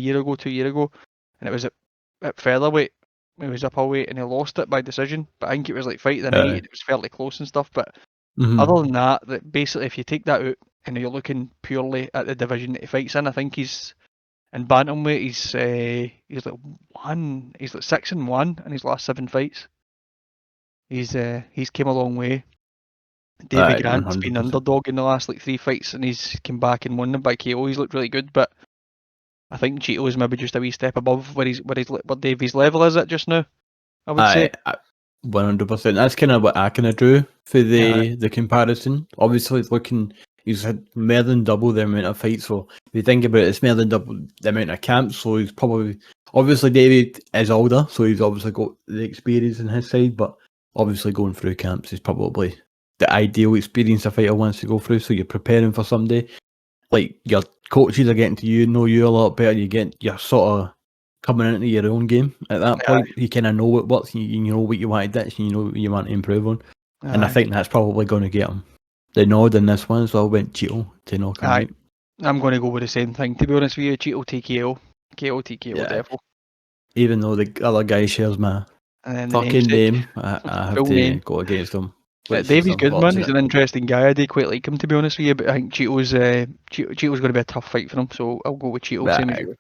years ago, and it was at featherweight. He was up a weight and he lost it by decision. But I think it was like fight of the night. It was fairly close and stuff. But Other than that basically if you take that out and you're looking purely at the division that he fights in, I think he's in bantamweight. He's like 6-1 in his last 7 fights. He's came a long way. Davy Grant's been 100%. underdog in the last like 3 fights, and he's come back and won them by KO. He's looked really good, but I think Cheeto is maybe just a wee step above where Davy's level is at just now, I would say. 100%. That's kind of what I kind of drew for Aye. the comparison. Obviously, he's had more than double the amount of fights. So if you think about it, it's more than double the amount of camps. So he's probably obviously David is older, so he's obviously got the experience on his side. But obviously, going through camps is probably the ideal experience a fighter wants to go through. So you're preparing for someday. Like your coaches are getting to know you a lot better. You're sort of coming into your own game at that point. You kind of know what works, you know what you want to ditch, and you know what you want to improve on. And I think that's probably going to get him the nod in this one, so I went Cheeto to knock him out. I'm going to go with the same thing, to be honest with you. Cheeto TKO. KO TKO devil. Even though the other guy shares my fucking name, I have to go against him. Davy's good, man. He's an interesting guy. I do quite like him, to be honest with you, but I think Cheeto's going to be a tough fight for him, so I'll go with Cheeto. Same as you.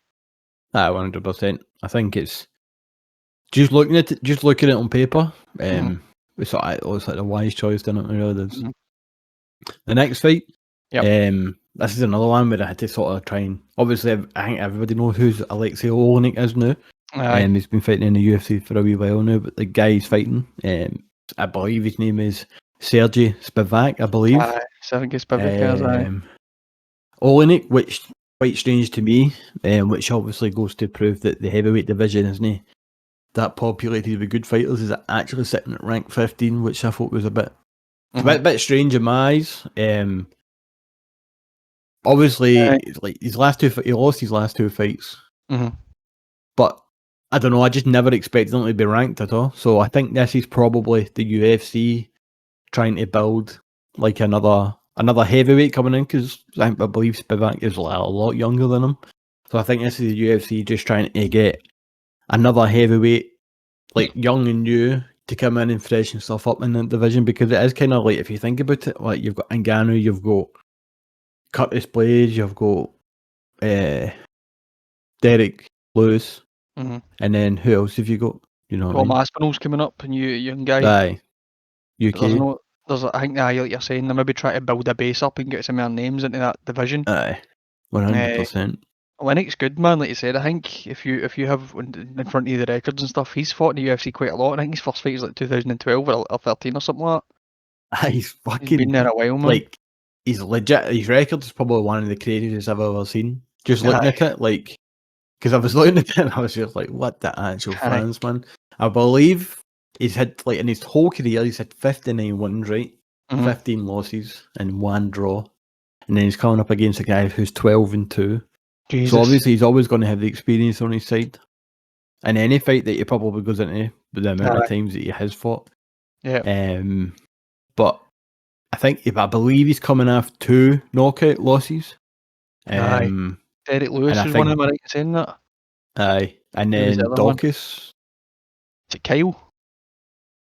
100%. I think it's just looking at it on paper. It's like a wise choice, didn't it? Really, the next fight. This is another one where I had to sort of try and obviously I think everybody knows who Alexei Olenek is now. He's been fighting in the UFC for a wee while now, but the guy he's fighting, I believe his name is Sergey Spivak, I believe. Sergey Spivak, Olenek, which quite strange to me, which obviously goes to prove that the heavyweight division isn't that populated with good fighters, is actually sitting at rank 15, which I thought was a bit strange in my eyes. Obviously, like he lost his last 2 fights, but I don't know. I just never expected him to be ranked at all. So I think this is probably the UFC trying to build like another heavyweight coming in, because I believe Spivak is a lot younger than him. So I think this is the UFC just trying to get another heavyweight, like young and new, to come in and freshen stuff up in the division, because it is kind of like, if you think about it, like you've got Ngannou, you've got Curtis Blades, you've got Derek Lewis, and then who else have you got? You know, Tom Aspinall's coming up, and young guy. Aye, UK. I think like you're saying, they maybe try to build a base up and get some more names into that division. Aye, 100%. Lennox good, man. Like you said, I think if you have in front of you the records and stuff, he's fought in the UFC quite a lot. I think his first fight was like 2012 or 13 or something like that. He's been there a while, man. Like, he's legit. His record is probably one of the craziest I've ever seen. Just looking at it, like, because I was looking at it and I was just like, what the actual fans, man. I believe he's had, like, in his whole career, he's had 59 wins, right? 15 losses and 1 draw. And then he's coming up against a guy who's 12-2. Jesus. So obviously he's always going to have the experience on his side. And any fight that he probably goes into, the amount of times that he has fought. Yeah. But I believe he's coming off 2 knockout losses. Derek Lewis is one of them, right, saying that? Aye. And then Dawkins. Is it Kyle?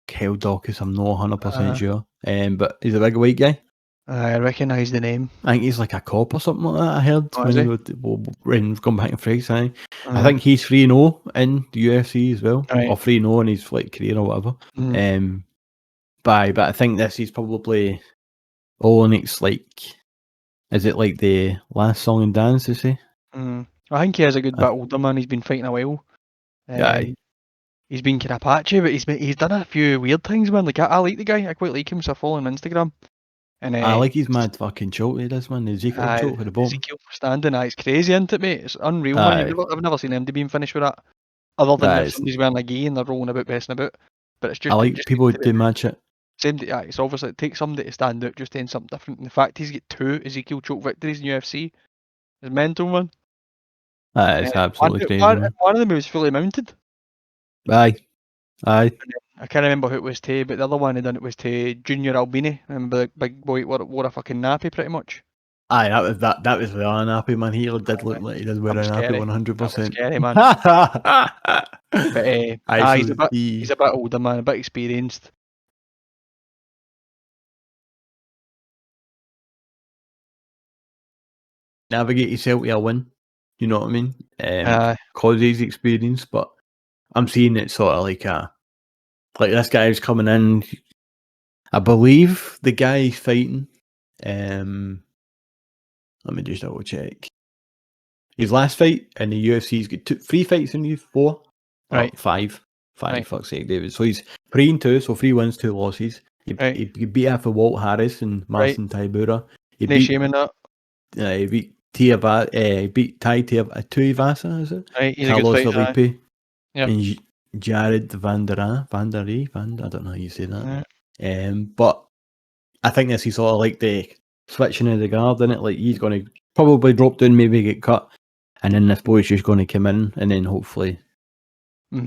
Kyle Dawkins, I'm not 100% sure. But he's a big white guy. I recognise the name. I think he's like a cop or something like that, I heard. When he's gone back in France, I think he's 3-0 in the UFC as well. Right. Or 3-0 in his career or whatever. But I think this is probably Olenek's, is it like the last song and dance, you see? I think he has a good bit older, man. He's been fighting a while. He's been kind of patchy, but he's done a few weird things, man. Like, I like the guy. I quite like him, so I follow him on Instagram. And I like his mad fucking choke he does, man. The Ezekiel choke for the bottom. Ezekiel standing, it's crazy, isn't it, mate? It's unreal, man. I've never seen him being finished with that. Other than if somebody's wearing a gi and they're rolling about, messing about. But it's just... I like people who do match it. Same, it's obviously, it takes somebody to stand out, just doing something different. And the fact he's got 2 Ezekiel choke victories in UFC is mental, man. It's absolutely crazy. One of them was fully mounted. Aye. I can't remember who it was to, but the other one he done it was to Junior Albini. Remember the big boy wore a fucking nappy pretty much. Aye, that was the nappy, man. He did look like he did wear a nappy 100%. Scary, man. But he's a bit older, man, a bit experienced. navigate yourself to a win. You know what I mean? Cause his experience, but I'm seeing it sort of like this guy who's coming in. I believe the guy he's fighting. Let me just double check. His last fight in the UFC, he's got 3 fights in the 4. Right. Oh, 5. 5, right. fuck's sake, David. So he's 3-2, so 3 wins, 2 losses. He beat after Walt Harris and Marcin Tybura. He No shame in that. He beat Tai Tuivasa, is it? Right, he's Carlos a good fighter. Felipe. Yep. And Jared I don't know how you say that. Yeah. But I think this is sort of like the switching of the guard, isn't it? Like he's going to probably drop down, maybe get cut, and then this boy's just going to come in and then hopefully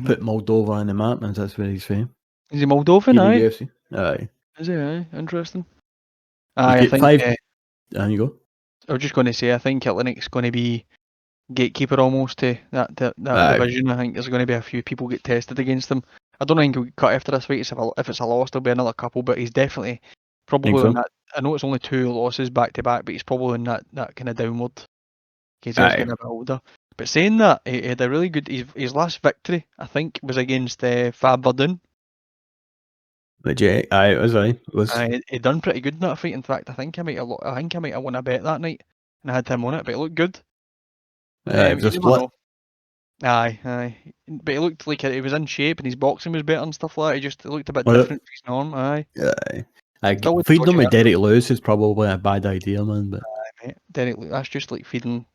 put Moldova on the map, and that's where he's from. Is he Moldovan? Aye. UFC. Aye. Is he? Aye. Interesting. Aye, I think 5. There you go. I was just going to say, I think Atlantic's going to be gatekeeper almost to that division. I think there's going to be a few people get tested against him. I don't think he'll get cut after this fight. If it's a loss, there'll be another couple, but he's definitely probably on that. I know it's only 2 losses back to back, but he's probably on that kind of downward. He's getting a bit older. But saying that, he had a really good. His last victory, I think, was against Fab Verdun. Legit, it was. He done pretty good in that fight. In fact, I think I might have won a bet that night, and I had him on it. But it looked good. It was a split. Aye. But he looked like he was in shape, and his boxing was better and stuff like that. It looked a bit different from his norm. Aye. Feeding them with Derek Lewis is probably a bad idea, man. But mate, Derek, that's just like feeding.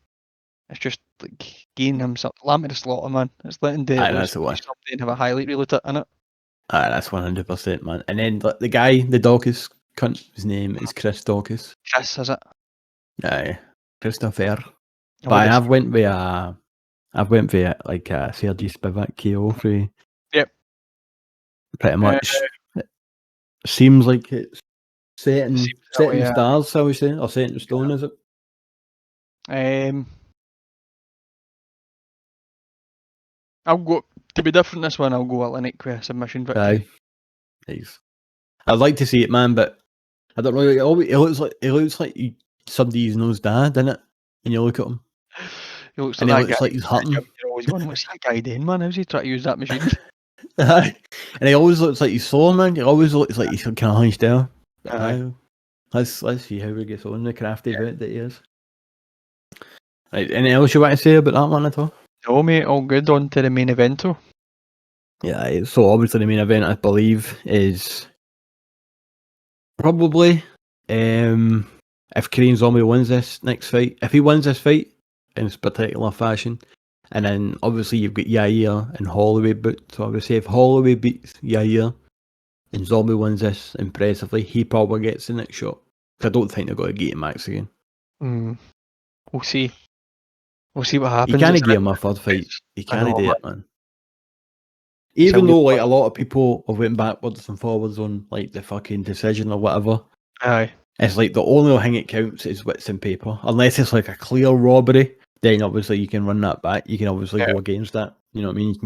It's just like gaining himself. Lamb to the slaughter, man. It's letting Derek Lewis something and have a highlight reel in it. That's 100%, man. And then the guy, the Dawkins cunt, his name is Chris Dawkins. Chris, is it? Aye, Christopher. But I've went with like Sergey Spivak KO for. Yep. Pretty much. Seems like it's set in stars, shall we say, or set in stone, is it? I'll go to be different this one. I'll go Atlantic with a submission victory. Aye. Nice. I'd like to see it, man, but I don't know. It looks like somebody's knows dad, doesn't it? And you look at him. He looks like he's hurting. You're always going, what's that guy doing, man? How's he trying to use that machine? And he always looks like he's sore, man. He always looks like he's kind of hunched down. Let's see how he gets on the crafty bit that he is. Right, anything else you want to say about that one at all? No, mate, all good. On to the main event. Yeah, so obviously the main event, I believe, is probably if Korean Zombie wins this next fight. If he wins this fight in this particular fashion, and then obviously you've got Yair and Holloway, but so I would say if Holloway beats Yair and Zombie wins this impressively, he probably gets the next shot. I don't think they're going to get him Max again. We'll see. We'll see what happens. You can't give him a third fight. You can't do it, man. Even though like a lot of people have went backwards and forwards on like the fucking decision or whatever. Aye. It's like the only thing it counts is wits and paper. Unless it's like a clear robbery, then obviously you can run that back. You can obviously go against that. You know what I mean? You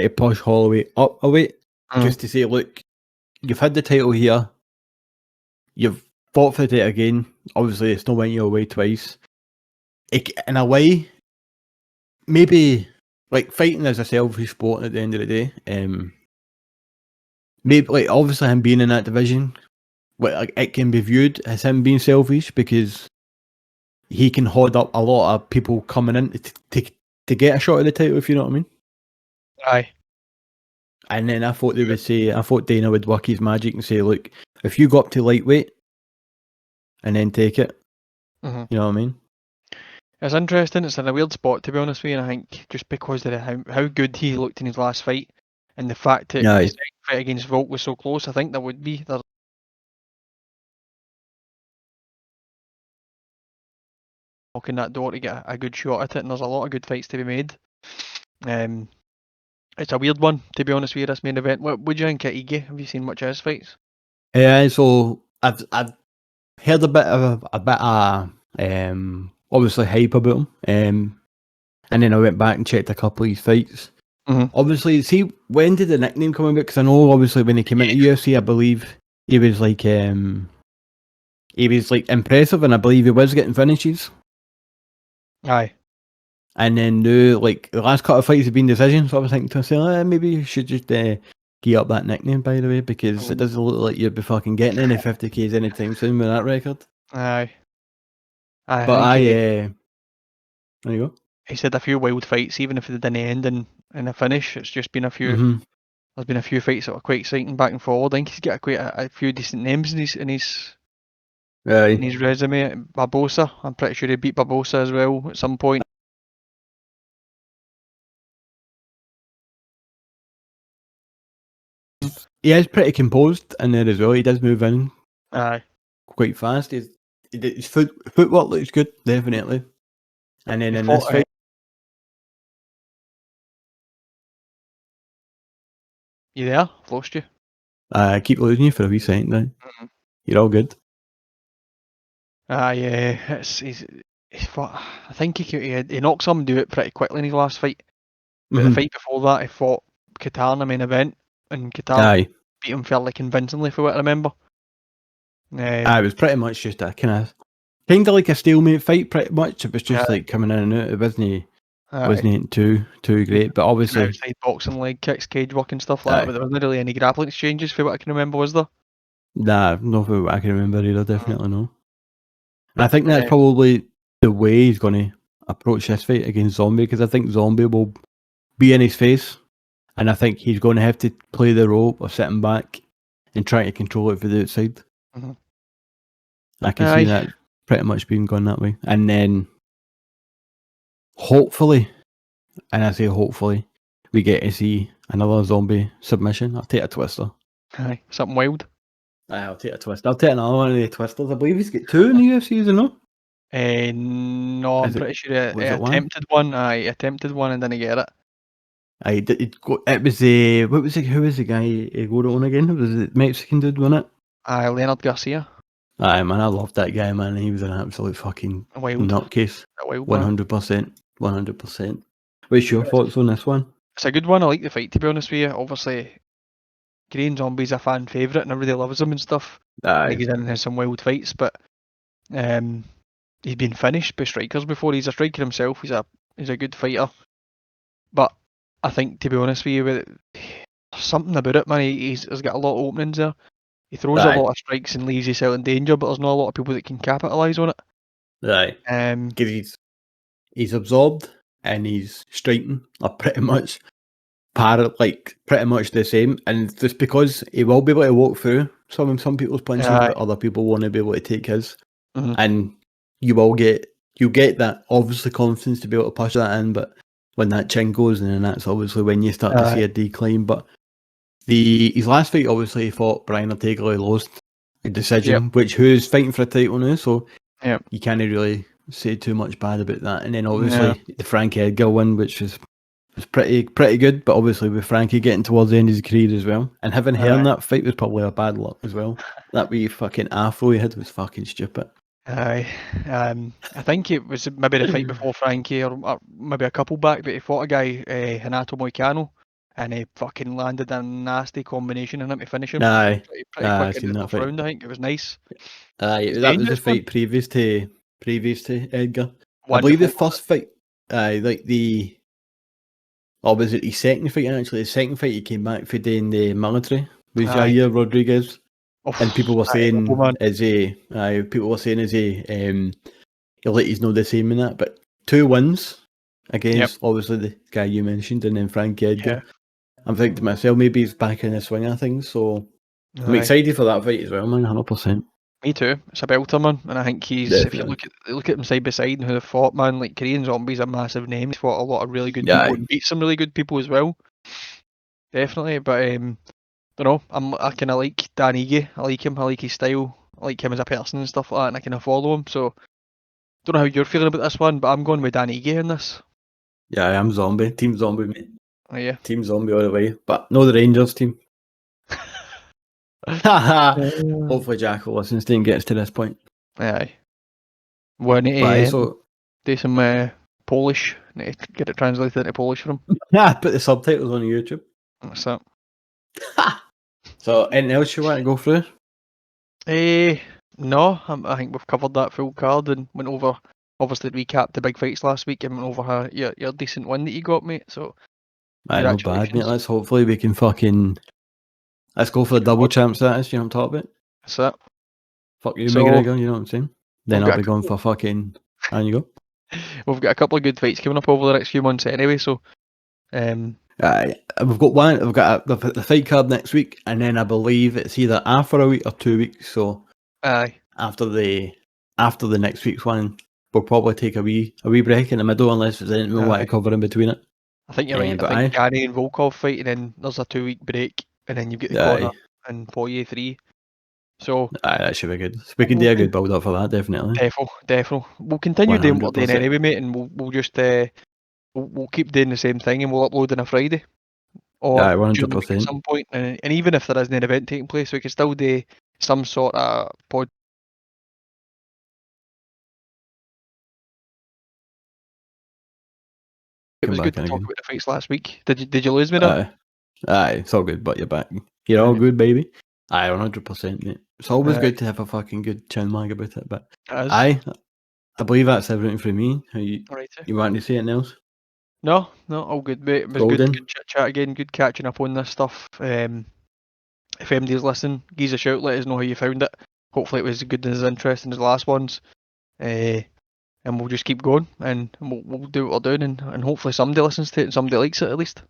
can push Holloway up a weight just to say, look, you've had the title here. You've fought for it again. Obviously, it's not went your way twice. In a way, maybe like fighting is a selfish sport at the end of the day. Maybe like obviously him being in that division, like it can be viewed as him being selfish because he can hold up a lot of people coming in to get a shot at the title. If you know what I mean. Aye. And then I thought Dana would work his magic and say, look, if you go up to lightweight and then take it, you know what I mean? It's interesting. It's in a weird spot, to be honest with you, and I think just because of how good he looked in his last fight and the fact that his fight against Volk was so close, I think there would be. Knocking that door to get a good shot at it, and there's a lot of good fights to be made. It's a weird one, to be honest with you, this main event. What do you think of Ige? Have you seen much of his fights? Yeah, so I've heard a bit of obviously hype about him. And then I went back and checked a couple of his fights. Obviously, see, when did the nickname come about? Because I know obviously when he came into UFC, I believe he was like impressive, and I believe he was getting finishes. Aye. And then now, like the last couple of fights have been decisions. So I was thinking to myself, maybe you should just key up that nickname, by the way, because it doesn't look like you'd be fucking getting any 50Ks anytime soon with that record. Aye. I But think there you go. he's had a few wild fights, even if they didn't end in a finish. It's just been a few. Mm-hmm. There's been a few fights that were quite exciting back and forward. I think he's got quite a few decent names in his resume. Barbosa, I'm pretty sure he beat Barbosa as well at some point. He is pretty composed in there as well. He does move in Aye. quite fast. His footwork looks good, definitely. And then in this fight, you there? I've lost you. I keep losing you for a wee second now. Mm-hmm. You're all good. Yeah, he's fought. I think he knocked some do it pretty quickly in his last fight. But the fight before that, he fought Qatar in the main event, and Qatar beat him fairly convincingly, for what I remember. It was pretty much just a kind of like a stalemate fight. Pretty much, it was just like coming in and out. It wasn't too great, but obviously outside boxing, leg kicks, cage work, and stuff like that. But there wasn't really any grappling exchanges, for what I can remember, was there? Nah, nothing I can remember either. Definitely no. And I think that's probably the way he's going to approach this fight against Zombie, because I think Zombie will be in his face, and I think he's going to have to play the role of sitting back and trying to control it from the outside. Mm-hmm. I can see that pretty much being gone that way. And then hopefully, and I say hopefully, we get to see another Zombie submission. I'll take a twister. Aye, something wild. I'll take a twist. I'll take another one of the twisters. I believe he's got 2 in the UFC, is he not? No, I'm pretty sure he attempted one. Aye, attempted one and didn't get it. It was what was it? Who was the guy he got on again? It was the Mexican dude, wasn't it? Aye, Leonard Garcia. Aye, man, I loved that guy, man. He was an absolute fucking nutcase. 100%. 100%. What's your thoughts on this one? It's a good one. I like the fight, to be honest with you. Obviously, Korean Zombie's a fan favourite and everybody loves him and stuff. Aye. I think he's in and has some wild fights, but he's been finished by strikers before. He's a striker himself. He's a good fighter. But I think, to be honest with you, there's something about it, man. He's got a lot of openings there. He throws a lot of strikes and leaves himself in danger, but there's not a lot of people that can capitalise on it. Right. Because he's absorbed and he's striking are pretty much pretty much the same, and just because he will be able to walk through some people's punches, but other people want to be able to take his, and you get that obviously confidence to be able to push that in, but when that chin goes, and then that's obviously when you start to see a decline. But his last fight, obviously, he fought Brian Ortega, he lost a decision, which who's fighting for a title now, so you can't really say too much bad about that. And then obviously the Frankie Edgar win, which was pretty good, but obviously with Frankie getting towards the end of his career as well, and having hair in that fight was probably a bad luck as well. That wee fucking afro he had was fucking stupid. Aye, I think it was maybe the fight before Frankie, or maybe a couple back, but he fought a guy, Renato Moicano, and he fucking landed a nasty combination on him to finish him. Aye, pretty quick in the first round. I think it was nice. Aye, that was the fight previous to Edgar. I believe the first fight, was it his second fight? Actually, the second fight he came back for doing the military was Jair Rodriguez, and people were saying he'll let you know the same in that. But 2 wins against obviously the guy you mentioned, and then Frankie Edgar. Yeah. I'm thinking to myself, maybe he's back in the swing of things, so I'm excited for that fight as well, man. 100%. Me too. It's a belter, man, and I think he's. Definitely. If you look at them side by side and who they've fought, man, like Korean Zombie's a massive name. He's fought a lot of really good people and beat some really good people as well. Definitely, but I don't know. I kind of like Dan Ige. I like him. I like his style. I like him as a person and stuff like that, and I kind of follow him. So, don't know how you're feeling about this one, but I'm going with Dan Ige in this. Yeah, I am Zombie. Team Zombie, mate. Oh, yeah. Team Zombie all the way, but no the Rangers team. Hopefully Jacko listens to and gets to this point. Aye. We need to do some Polish. Need to get it translated into Polish for him. Yeah, put the subtitles on YouTube. That's it. So, anything else you want to go through? No, I think we've covered that full card and went over. Obviously, recapped the big fights last week and went over your decent win that you got, mate. So Aye, not bad, mate. congratulations. Let's hopefully we can fucking let's go for the Keep double going. champ status. You know what I'm talking about? That's it. Fuck you, So McGregor. You know what I'm saying? Then we've I'll got be going for fucking. And you go. we've got a couple of good fights coming up over the next few months anyway. So Aye, we've got one. We've got the fight card next week, and then I believe it's either after a week or 2 weeks. So aye, after the next week's one, we'll probably take a wee break in the middle unless there's anything we want to aye. cover in between it. I think you're right. I But think aye, Gary and Volkov fight, and then there's a 2 week break, and then you get the Connor aye, and Poirier 3. So that should be good. So we can do we'll a good build up for that, definitely. defo. We'll continue doing what we're doing 100%. anyway, mate, and we'll just we'll keep doing the same thing, and we'll upload on a Friday or Aye, during the week at 100%. some point, and even if there isn't an event taking place, we can still do some sort of pod. It Come was good back to in talk again. about the fights last week. Did you lose me there? Aye, it's all good, but you're back. You're all good, baby. Aye, 100%, mate. It's always good to have a fucking good chin mag about it, but It is. aye, I believe that's everything from me. Alright. You want to say anything else? No, all good, mate. It was Golden. good chit chat again. Good catching up on this stuff. If anybody's listening, give us a shout. Let us know how you found it. Hopefully, it was as good and as interesting as the last ones. And we'll just keep going, and we'll do what we're doing, and hopefully somebody listens to it and somebody likes it at least.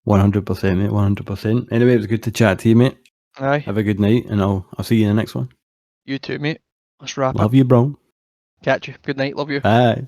100%, mate. 100%. Anyway, it was good to chat to you, mate. Aye. Have a good night, and I'll see you in the next one. You too, mate. Let's wrap Love it. you, bro. Catch you. Good night. Love you. Bye.